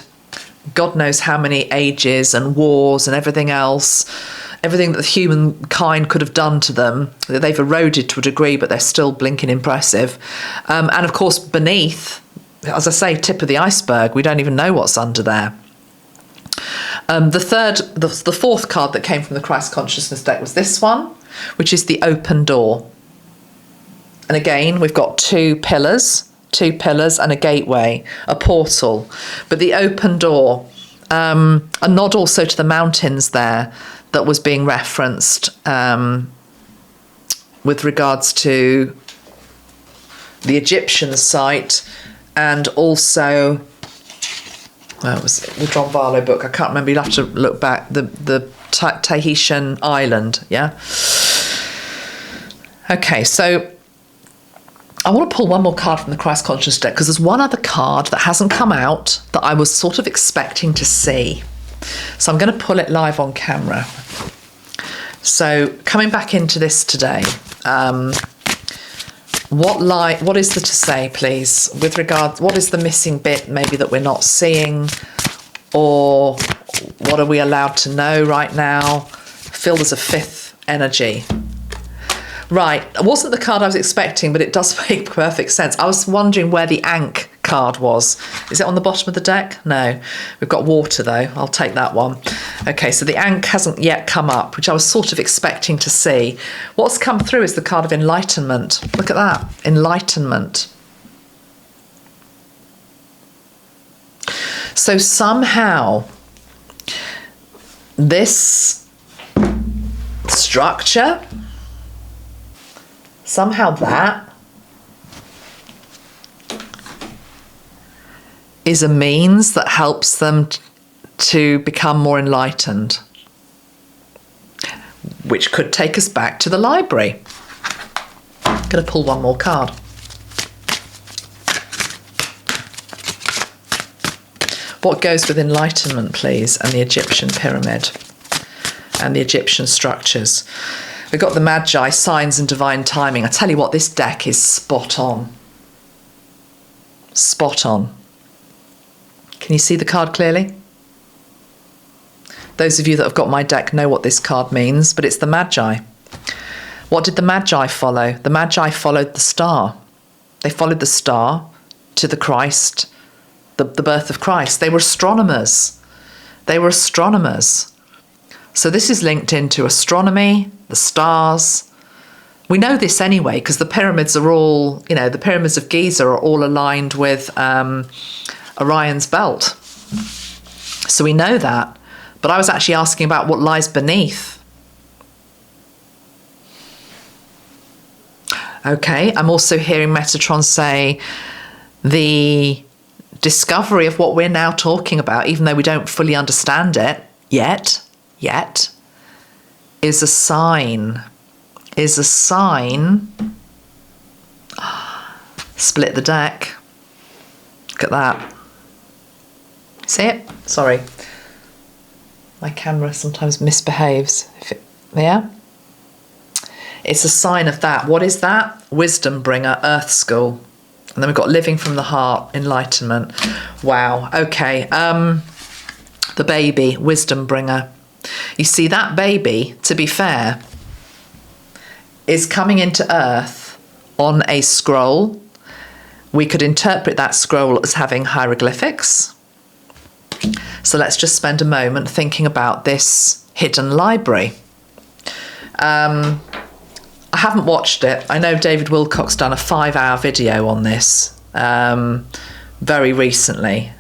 God knows how many ages and wars and everything else. Everything that humankind could have done to them, they've eroded to a degree, but they're still blinking impressive. And of course, beneath, as I say, tip of the iceberg, we don't even know what's under there. The fourth card that came from the Christ Consciousness deck was this one, which is the open door. And again, we've got two pillars and a gateway, a portal. But the open door, a nod also to the mountains there that was being referenced with regards to the Egyptian site, and also, well, it was the Drunvalo book, I can't remember, you'll have to look back, the Tahitian island, yeah? Okay, so I want to pull one more card from the Christ Consciousness deck, because there's one other card that hasn't come out that I was sort of expecting to see. So I'm going to pull it live on camera. So coming back into this today, what is there to say, please, with regard, what is the missing bit maybe that we're not seeing, or what are we allowed to know right now? I feel there's a fifth energy. Right, it wasn't the card I was expecting, but it does make perfect sense. I was wondering where the Ankh card was. Is it on the bottom of the deck? No. We've got water, though. I'll take that one. Okay, so the Ankh hasn't yet come up, which I was sort of expecting to see. What's come through is the card of enlightenment. Look at that, enlightenment. So somehow this structure, somehow that is a means that helps them to become more enlightened, which could take us back to the library. I'm going to pull one more card. What goes with enlightenment, please, and the Egyptian pyramid and the Egyptian structures? We've got the Magi, signs and divine timing. I tell you what, this deck is spot on. Spot on. Can you see the card clearly? Those of you that have got my deck know what this card means, but it's the Magi. What did the Magi follow? The Magi followed the star. They followed the star to the Christ, the birth of Christ. They were astronomers. They were astronomers. So this is linked into astronomy, the stars. We know this anyway, because the pyramids are all, you know, the pyramids of Giza are all aligned with Orion's belt. So we know that. But I was actually asking about what lies beneath. Okay, I'm also hearing Metatron say the discovery of what we're now talking about, even though we don't fully understand it yet, is a sign. Split the deck. Look at that. See it? Sorry. My camera sometimes misbehaves. Yeah? It's a sign of that. What is that? Wisdom bringer, Earth School. And then we've got living from the heart, enlightenment. Wow. Okay. The baby, wisdom bringer. You see, that baby, to be fair, is coming into Earth on a scroll. We could interpret that scroll as having hieroglyphics. So let's just spend a moment thinking about this hidden library. I haven't watched it. I know David Wilcock's done a 5-hour video on this very recently.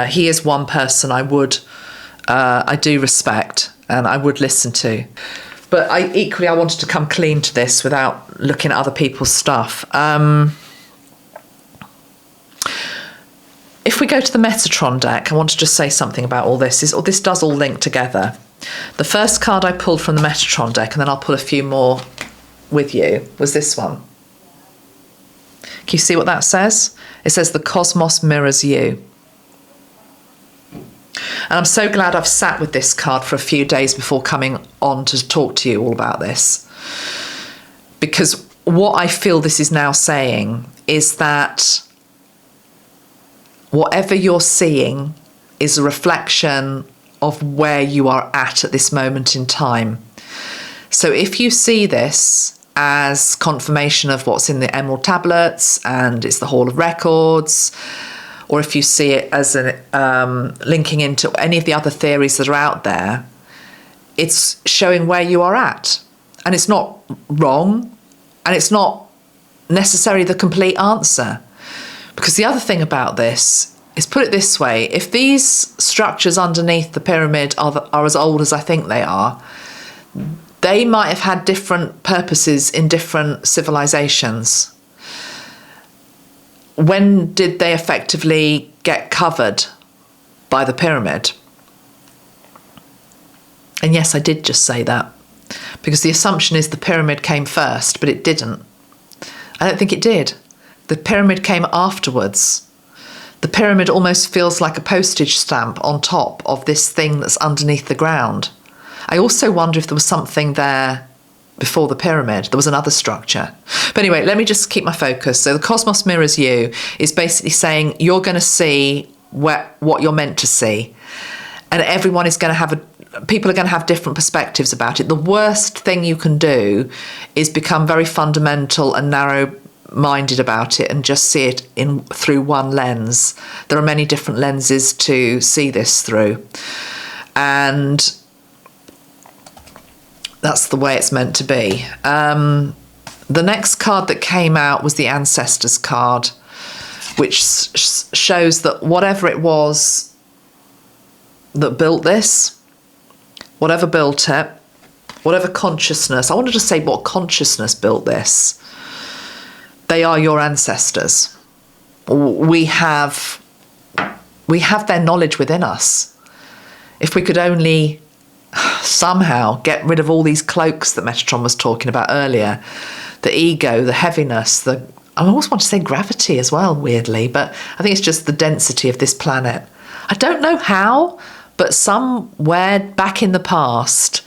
He is one person I do respect and I would listen to. But I wanted to come clean to this without looking at other people's stuff. If we go to the Metatron deck, I want to just say something about all this. This does all link together. The first card I pulled from the Metatron deck, and then I'll pull a few more with you, was this one. Can you see what that says? It says the cosmos mirrors you. And I'm so glad I've sat with this card for a few days before coming on to talk to you all about this. Because what I feel this is now saying is that whatever you're seeing is a reflection of where you are at this moment in time. So if you see this as confirmation of what's in the Emerald Tablets and it's the Hall of Records, or if you see it as linking into any of the other theories that are out there, it's showing where you are at. And it's not wrong, and it's not necessarily the complete answer. Because the other thing about this is, put it this way, if these structures underneath the pyramid are as old as I think they are, they might have had different purposes in different civilizations. When did they effectively get covered by the pyramid? And yes, I did just say that, because the assumption is the pyramid came first, but it didn't. I don't think it did. The pyramid came afterwards. The pyramid almost feels like a postage stamp on top of this thing that's underneath the ground. I also wonder if there was something there before the pyramid. There was another structure. But anyway, let me just keep my focus. So the cosmos mirrors you is basically saying you're going to see what you're meant to see. And everyone is going to have people are going to have different perspectives about it. The worst thing you can do is become very fundamental and narrow-minded about it and just see it through one lens. There are many different lenses to see this through. And that's the way it's meant to be. The next card that came out was the Ancestors card, which shows that whatever it was that built this, whatever built it, whatever consciousness, I wanted to say what consciousness built this, they are your ancestors. We have their knowledge within us. If we could only somehow get rid of all these cloaks that Metatron was talking about earlier, the ego, the heaviness, I always want to say gravity as well, weirdly, but I think it's just the density of this planet. I don't know how, but somewhere back in the past,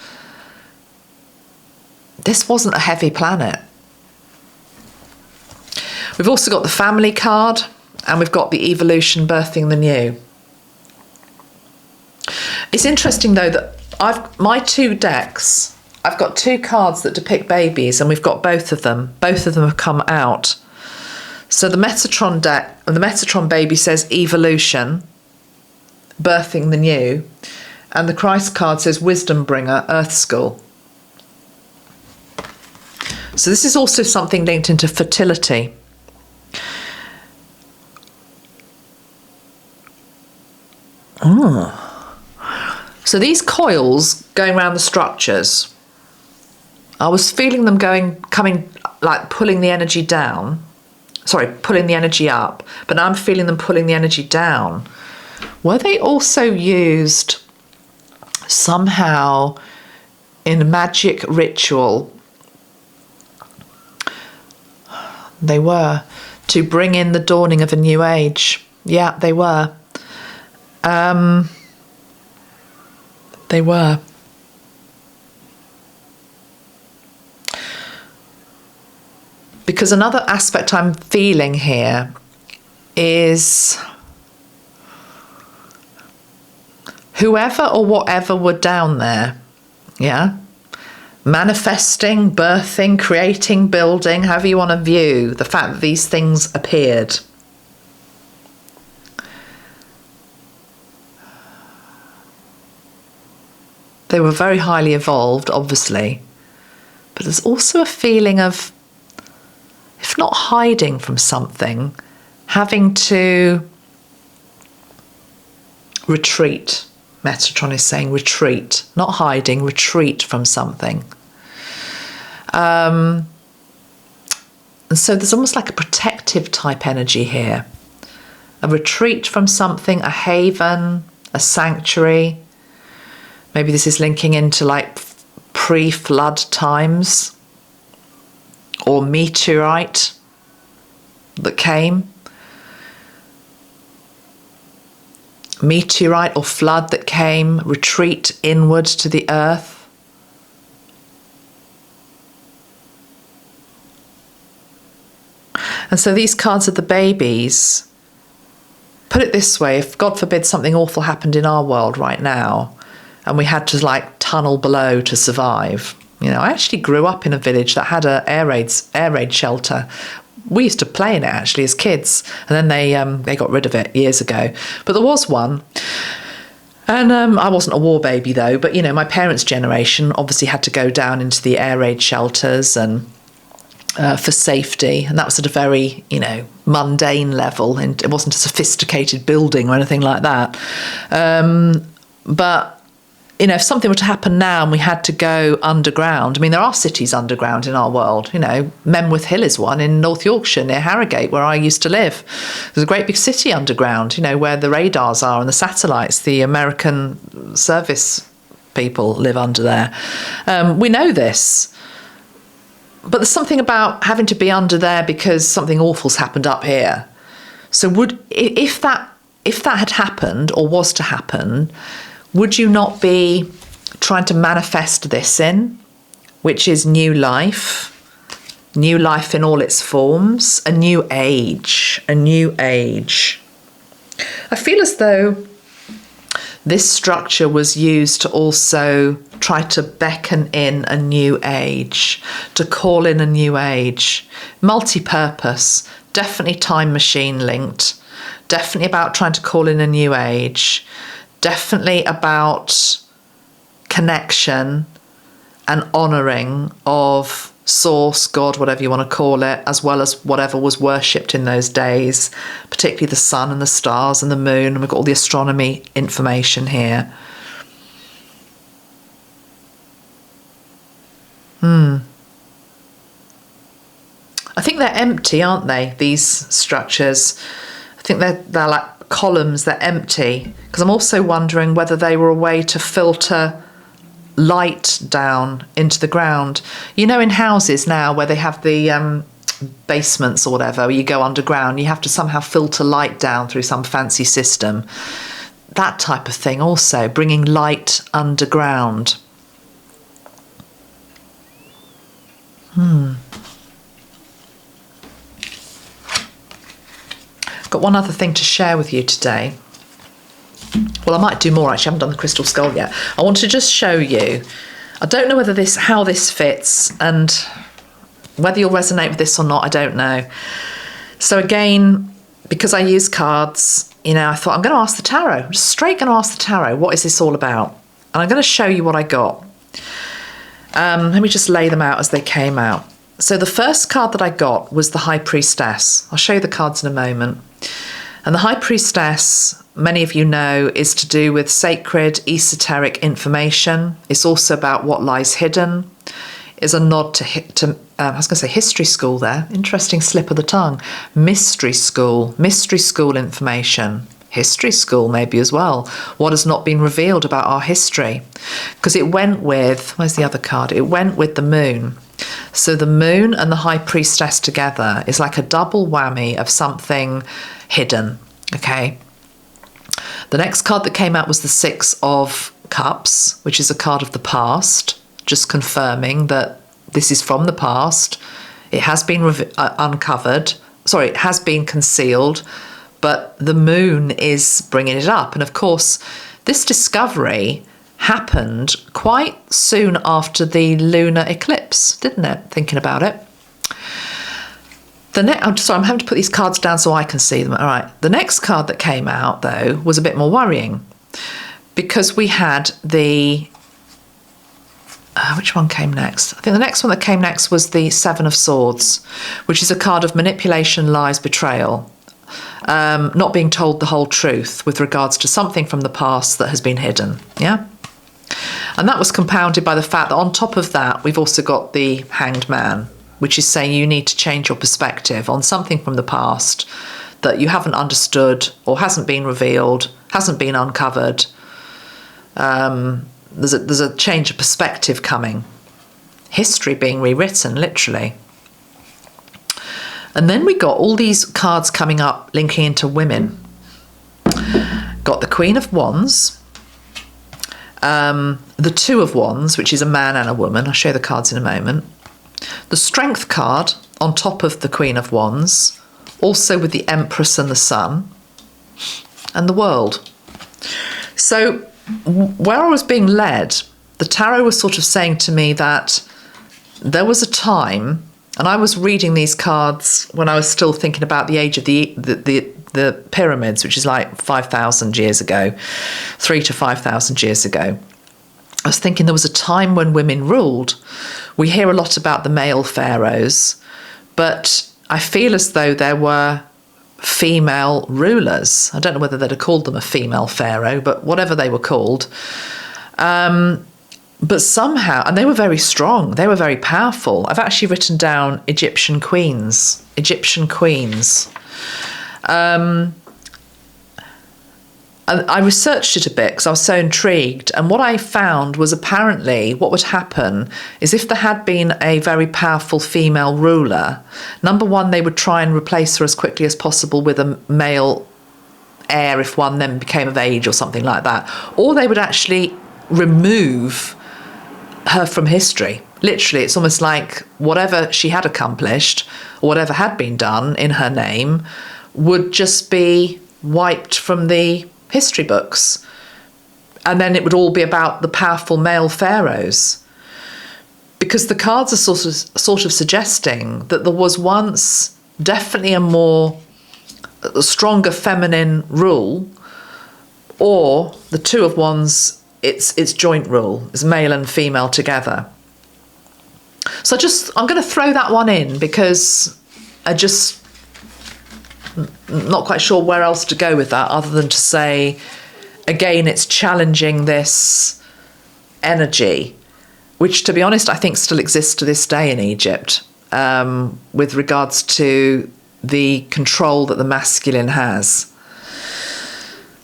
this wasn't a heavy planet. We've also got the family card, and we've got the evolution, birthing the new. It's interesting though that my two decks, I've got two cards that depict babies, and we've got both of them. Both of them have come out. So the Metatron deck, the Metatron baby says evolution, birthing the new, and the Christ card says wisdom bringer, earth school. So this is also something linked into fertility. So these coils going around the structures, I was feeling them coming, like pulling the energy down. Sorry, pulling the energy up. But now I'm feeling them pulling the energy down. Were they also used somehow in a magic ritual? They were, to bring in the dawning of a new age. Yeah, they were. They were. Because another aspect I'm feeling here is whoever or whatever were down there, yeah, manifesting, birthing, creating, building, however you want to view the fact that these things appeared. They were very highly evolved, obviously, but there's also a feeling of, if not hiding from something, having to retreat. Metatron is saying retreat, not hiding, retreat from something. And so there's almost like a protective type energy here. A retreat from something, a haven, a sanctuary. Maybe this is linking into like pre-flood times, or meteorite that came. Meteorite or flood that came, retreat inward to the earth. And so these cards are the babies. Put it this way, if God forbid something awful happened in our world right now, and we had to like tunnel below to survive. You know, I actually grew up in a village that had a air raid shelter. We used to play in it actually as kids, and then they got rid of it years ago. But there was one, and I wasn't a war baby though. But you know, my parents' generation obviously had to go down into the air raid shelters and for safety, and that was at a very, you know, mundane level, and it wasn't a sophisticated building or anything like that. But you know, if something were to happen now and we had to go underground, I mean, there are cities underground in our world. You know, Memworth Hill is one in North Yorkshire near Harrogate, where I used to live. There's a great big city underground, you know, where the radars are and the satellites, the American service people live under there. We know this. But there's something about having to be under there because something awful's happened up here. So if that had happened or was to happen, would you not be trying to manifest this in, which is new life in all its forms, a new age, a new age? I feel as though this structure was used to also try to beckon in a new age, to call in a new age. Multi-purpose, definitely time machine linked, definitely about trying to call in a new age. Definitely about connection and honouring of source, God, whatever you want to call it, as well as whatever was worshipped in those days, particularly the sun and the stars and the moon. And we've got all the astronomy information here. I think they're empty, aren't they, these structures? I think they're like columns, they're empty, because I'm also wondering whether they were a way to filter light down into the ground. You know, in houses now where they have the basements or whatever, where you go underground, you have to somehow filter light down through some fancy system. That type of thing also, bringing light underground. Got one other thing to share with you today. Well, I might do more actually. I haven't done the crystal skull yet. I want to just show you. I don't know whether how this fits and whether you'll resonate with this or not. I don't know. So again, because I use cards, you know, I thought I'm going to ask the tarot. I'm just straight going to ask the tarot. What is this all about? And I'm going to show you what I got. Let me just lay them out as they came out. So the first card that I got was the High Priestess. I'll show you the cards in a moment. And the High Priestess, many of you know, is to do with sacred, esoteric information. It's also about what lies hidden. Is a nod to I was going to say history school there. Interesting slip of the tongue. Mystery school information. History school maybe as well. What has not been revealed about our history. Because it went with, where's the other card? It went with the moon. So the moon and the High Priestess together is like a double whammy of something hidden, okay? The next card that came out was the Six of Cups, which is a card of the past, just confirming that this is from the past. It has been uncovered. Sorry, it has been concealed, but the moon is bringing it up. And of course, this discovery happened quite soon after the lunar eclipse, didn't it? Thinking about it. I'm having to put these cards down so I can see them. All right. The next card that came out, though, was a bit more worrying, because we had the... which one came next? I think the next one that came next was the Seven of Swords, which is a card of manipulation, lies, betrayal, not being told the whole truth with regards to something from the past that has been hidden. Yeah. And that was compounded by the fact that on top of that, we've also got the Hanged Man, which is saying you need to change your perspective on something from the past that you haven't understood or hasn't been revealed, hasn't been uncovered. There's a change of perspective coming. History being rewritten, literally. And then we got all these cards coming up linking into women. Got the Queen of Wands, the Two of Wands, which is a man and a woman. I'll show you the cards in a moment. The Strength card on top of the Queen of Wands, also with the Empress and the Sun, and the World. So where I was being led, the tarot was sort of saying to me that there was a time, and I was reading these cards when I was still thinking about the age of the pyramids, which is like 5,000 years ago, 3,000 to 5,000 years ago. I was thinking there was a time when women ruled. We hear a lot about the male pharaohs, but I feel as though there were female rulers. I don't know whether they'd have called them a female pharaoh, but whatever they were called. But somehow, and they were very strong, they were very powerful. I've actually written down Egyptian queens. And I researched it a bit because I was so intrigued. And what I found was apparently what would happen is if there had been a very powerful female ruler, number one, they would try and replace her as quickly as possible with a male heir if one then became of age or something like that. Or they would actually remove her from history. Literally, it's almost like whatever she had accomplished or whatever had been done in her name would just be wiped from the history books, and then it would all be about the powerful male pharaohs, because the cards are sort of suggesting that there was once definitely a stronger feminine rule, or the Two of Wands, it's joint rule, it's male and female together. So I'm going to throw that one in because not quite sure where else to go with that other than to say, again, it's challenging this energy, which, to be honest, I think still exists to this day in Egypt, with regards to the control that the masculine has.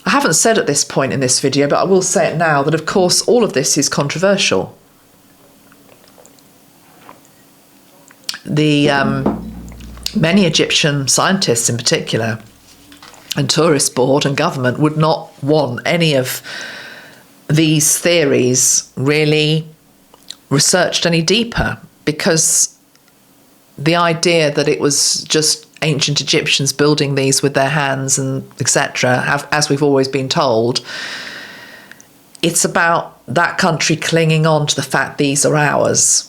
I haven't said at this point in this video, but I will say it now, that of course all of this is controversial. Many Egyptian scientists in particular, and tourist board and government, would not want any of these theories really researched any deeper, because the idea that it was just ancient Egyptians building these with their hands and etc., as we've always been told, it's about that country clinging on to the fact these are ours.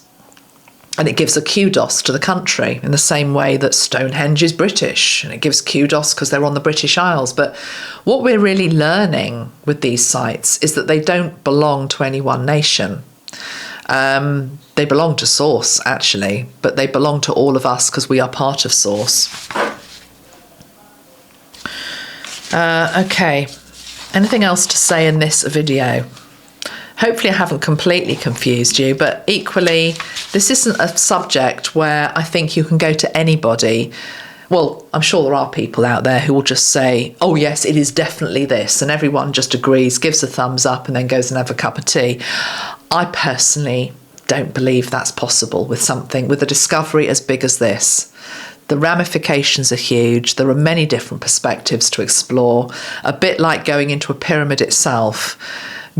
And it gives a kudos to the country in the same way that Stonehenge is British, and it gives kudos because they're on the British Isles. But what we're really learning with these sites is that they don't belong to any one nation. They belong to Source, actually, but they belong to all of us because we are part of Source. Okay, anything else to say in this video? Hopefully I haven't completely confused you, but equally, this isn't a subject where I think you can go to anybody. Well, I'm sure there are people out there who will just say, oh yes, it is definitely this, and everyone just agrees, gives a thumbs up, and then goes and have a cup of tea. I personally don't believe that's possible with a discovery as big as this. The ramifications are huge. There are many different perspectives to explore, a bit like going into a pyramid itself.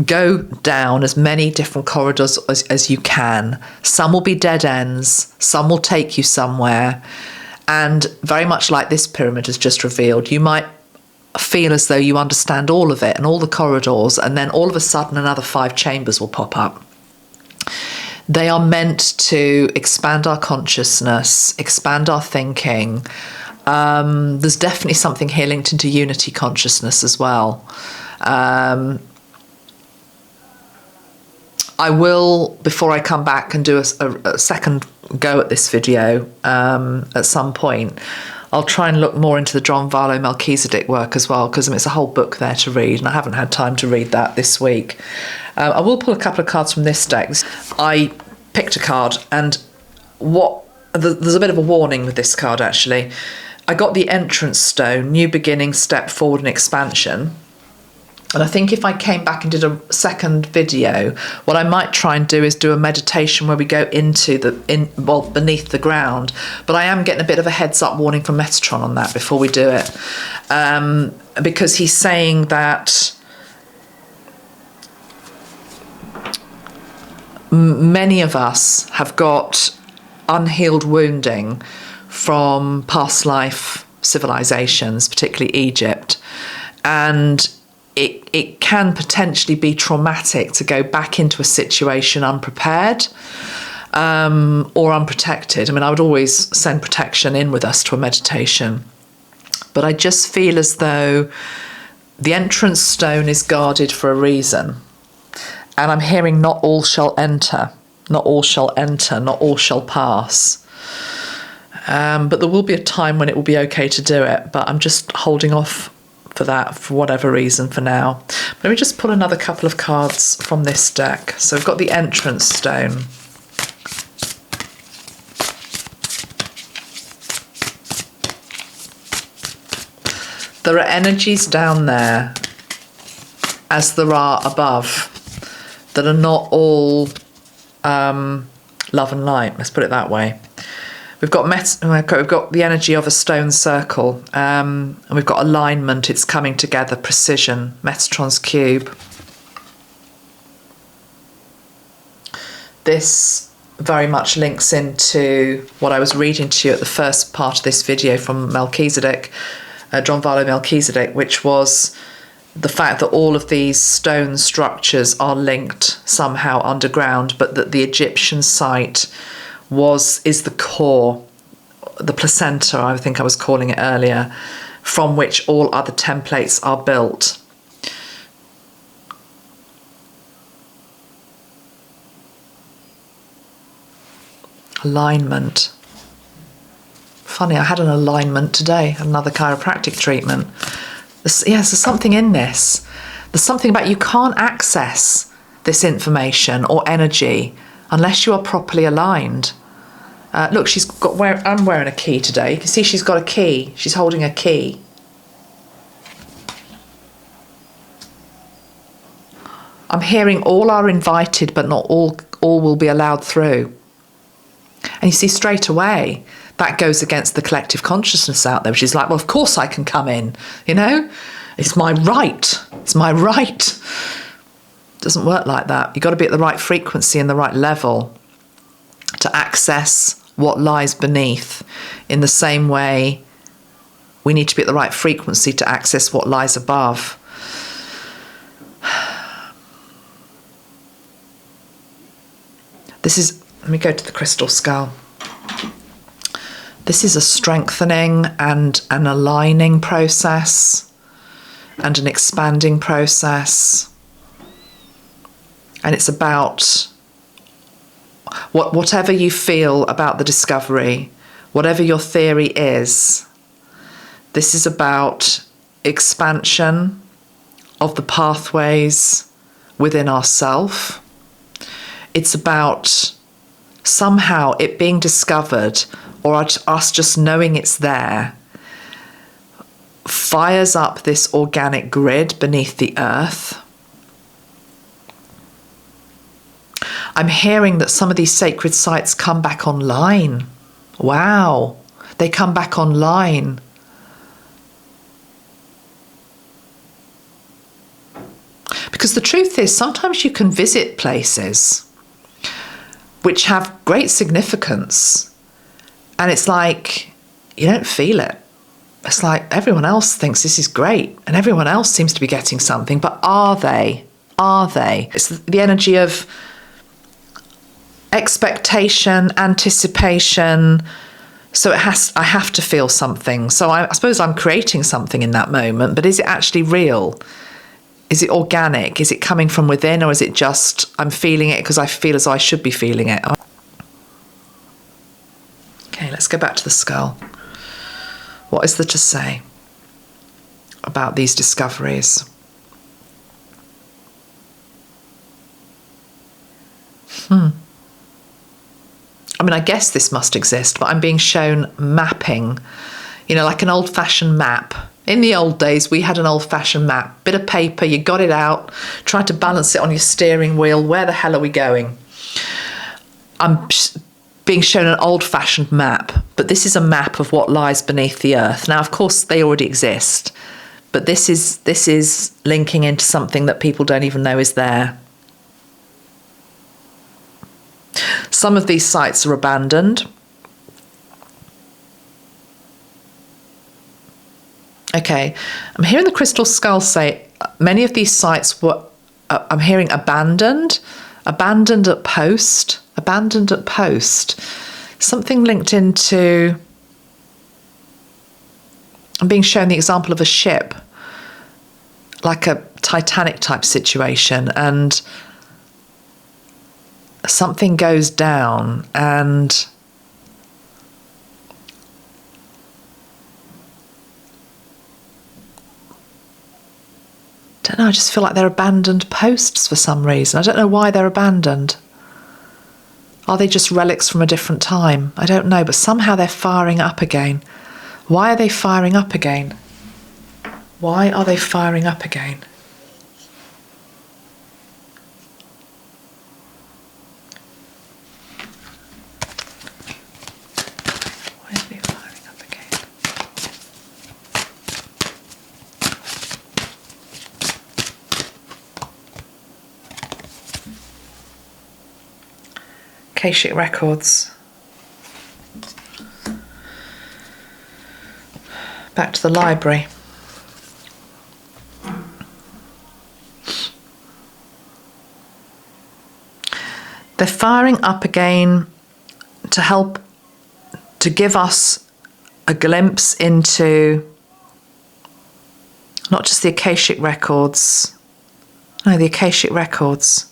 Go down as many different corridors as you can. Some will be dead ends, some will take you somewhere. And very much like this pyramid has just revealed, you might feel as though you understand all of it and all the corridors, and then all of a sudden another 5 chambers will pop up. They are meant to expand our consciousness, expand our thinking. There's definitely something here linked into unity consciousness as well. I will, before I come back and do a second go at this video at some point, I'll try and look more into the Drunvalo Melchizedek work as well, because it's a whole book there to read, and I haven't had time to read that this week. I will pull a couple of cards from this deck. I picked a card, and there's a bit of a warning with this card, actually. I got the Entrance Stone, New Beginning, Step Forward and Expansion. And I think if I came back and did a second video, what I might try and do is do a meditation where we go into beneath the ground. But I am getting a bit of a heads up warning from Metatron on that before we do it. Because he's saying that many of us have got unhealed wounding from past life civilizations, particularly Egypt. And it can potentially be traumatic to go back into a situation unprepared or unprotected. I mean, I would always send protection in with us to a meditation. But I just feel as though the Entrance Stone is guarded for a reason. And I'm hearing not all shall enter, not all shall enter, not all shall pass. But there will be a time when it will be okay to do it. But I'm just holding off for that for whatever reason for now. Let me just pull another couple of cards from this deck. So we've got the Entrance Stone. There are energies down there, as there are above, that are not all love and light. Let's put it that way. We've got the energy of a stone circle, and we've got alignment. It's coming together, precision, Metatron's cube. This very much links into what I was reading to you at the first part of this video from Melchizedek, Drunvalo Melchizedek, which was the fact that all of these stone structures are linked somehow underground, but that the Egyptian site is the core, the placenta, I think I was calling it earlier, from which all other templates are built. Alignment. Funny, I had an alignment today, another chiropractic treatment. There's something in this. There's something about you can't access this information or energy unless you are properly aligned. Look, I'm wearing a key today. You can see she's got a key. She's holding a key. I'm hearing all are invited, but not all will be allowed through. And you see straight away, that goes against the collective consciousness out there, which is like, well, of course I can come in, you know? It's my right. It's my right. It doesn't work like that. You've got to be at the right frequency and the right level to access what lies beneath. In the same way, we need to be at the right frequency to access what lies above. Let me go to the crystal skull. This is a strengthening and an aligning process and an expanding process. And it's about whatever you feel about the discovery, whatever your theory is, this is about expansion of the pathways within ourself. It's about somehow it being discovered, or us just knowing it's there, fires up this organic grid beneath the earth. I'm hearing that some of these sacred sites come back online. Wow, they come back online. Because the truth is, sometimes you can visit places which have great significance, and it's like you don't feel it. it's like everyone else thinks this is great and everyone else seems to be getting something, but are they? Are they? It's the energy of expectation, anticipation. So I have to feel something. So I suppose I'm creating something in that moment, but is it actually real? Is it organic? Is it coming from within, or is it just I'm feeling it because I feel as though I should be feeling it? Okay, let's go back to the skull. What is there to say about these discoveries? I mean, I guess this must exist, but I'm being shown mapping, you know, like an old-fashioned map. In the old days, we had an old-fashioned map, bit of paper, you got it out, tried to balance it on your steering wheel. Where the hell are we going? I'm being shown an old-fashioned map, but this is a map of what lies beneath the earth. Now, of course, they already exist, but this is linking into something that people don't even know is there. Some of these sites are abandoned. Okay, I'm hearing the crystal skull say many of these sites were, I'm hearing abandoned at post, something linked into, I'm being shown the example of a ship, like a Titanic type situation, and something goes down and I don't know, I just feel like they're abandoned posts for some reason. I don't know why they're abandoned. Are they just relics from a different time? I don't know, but somehow they're firing up again. Why are they firing up again? Why are they firing up again? Why are they firing up again? Akashic records. Back to the library. They're firing up again to help to give us a glimpse into not just the Akashic records, no, the Akashic records.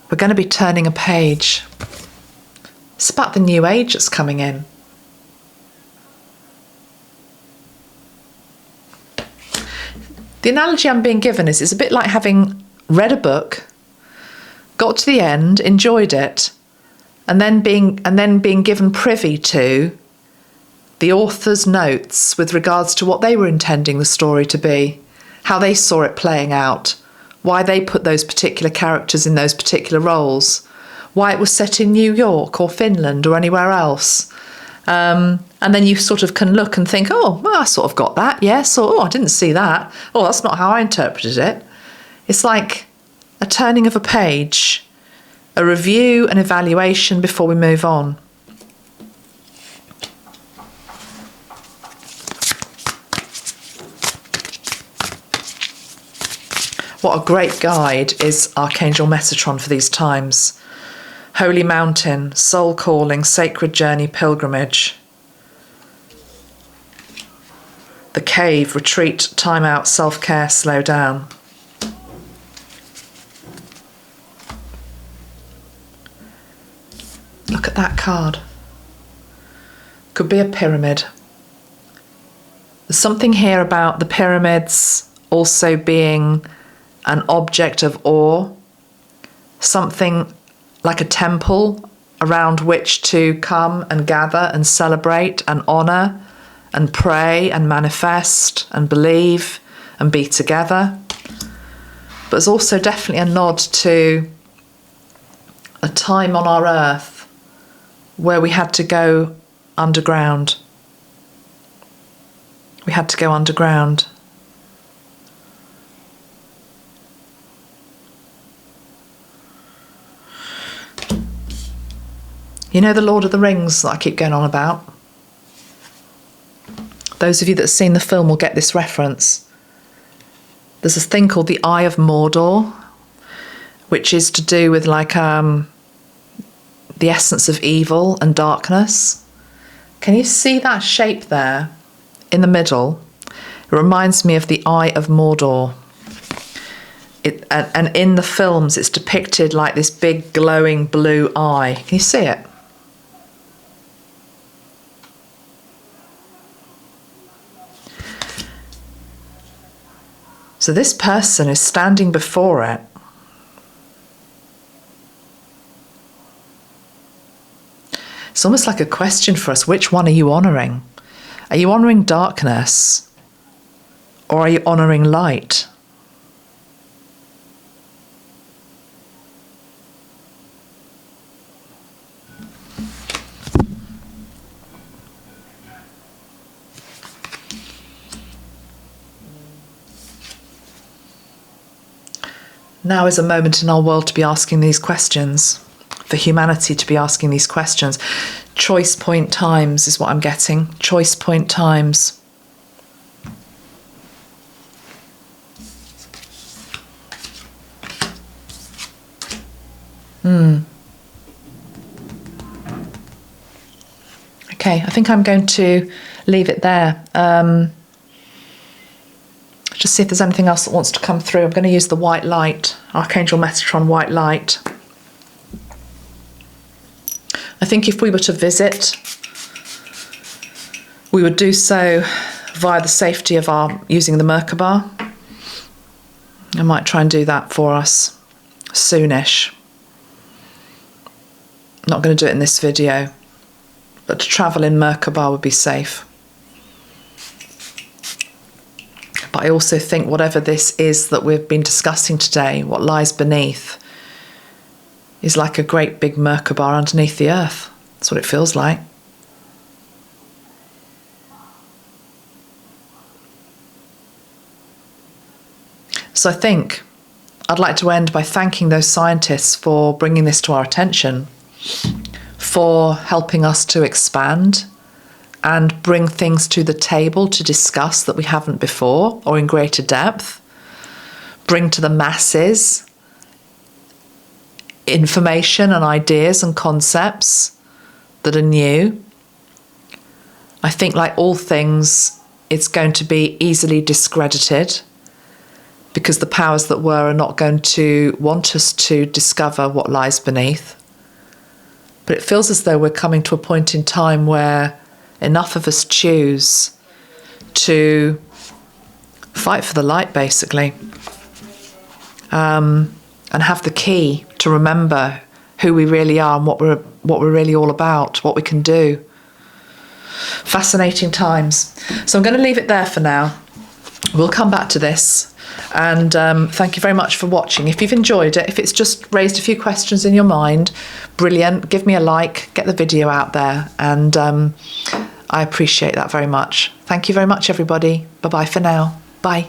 We're going to be turning a page. It's about the new age that's coming in. The analogy I'm being given is it's a bit like having read a book, got to the end, enjoyed it, and then being given privy to the author's notes with regards to what they were intending the story to be, how they saw it playing out, why they put those particular characters in those particular roles, why it was set in New York or Finland or anywhere else. And then you sort of can look and think, oh, well, I sort of got that, yes, or oh, I didn't see that. Oh, that's not how I interpreted it. It's like a turning of a page, a review, an evaluation before we move on. What a great guide is Archangel Metatron for these times. Holy mountain, soul calling, sacred journey, pilgrimage. The cave, retreat, time out, self-care, slow down. Look at that card. Could be a pyramid. There's something here about the pyramids also being an object of awe, something like a temple around which to come and gather and celebrate and honour and pray and manifest and believe and be together. But there's also definitely a nod to a time on our earth where we had to go underground. We had to go underground. You know the Lord of the Rings that I keep going on about? Those of you that have seen the film will get this reference. There's a thing called the Eye of Mordor, which is to do with like the essence of evil and darkness. Can you see that shape there in the middle? It reminds me of the Eye of Mordor. And in the films, it's depicted like this big glowing blue eye. Can you see it? So this person is standing before it. It's almost like a question for us. Which one are you honouring? Are you honouring darkness? Or are you honouring light? Now is a moment in our world to be asking these questions, for humanity to be asking these questions. Choice point times is what I'm getting. Choice point times. Okay, I think I'm going to leave it there. Just see if there's anything else that wants to come through. I'm going to use the white light, Archangel Metatron white light. I think if we were to visit, we would do so via the safety of using the Merkaba. I might try and do that for us soonish. Not going to do it in this video, but to travel in Merkaba would be safe. But I also think whatever this is that we've been discussing today, what lies beneath, is like a great big Merkaba underneath the earth. That's what it feels like. So I think I'd like to end by thanking those scientists for bringing this to our attention, for helping us to expand and bring things to the table to discuss that we haven't before or in greater depth, bring to the masses information and ideas and concepts that are new. I think, like all things, it's going to be easily discredited because the powers that were are not going to want us to discover what lies beneath. But it feels as though we're coming to a point in time where enough of us choose to fight for the light, basically, and have the key to remember who we really are and what we're really all about, what we can do. Fascinating times. So I'm going to leave it there for now. We'll come back to this, and thank you very much for watching. If you've enjoyed it, if it's just raised a few questions in your mind, brilliant. Give me a like, get the video out there, and I appreciate that very much. Thank you very much, everybody. Bye-bye for now. Bye.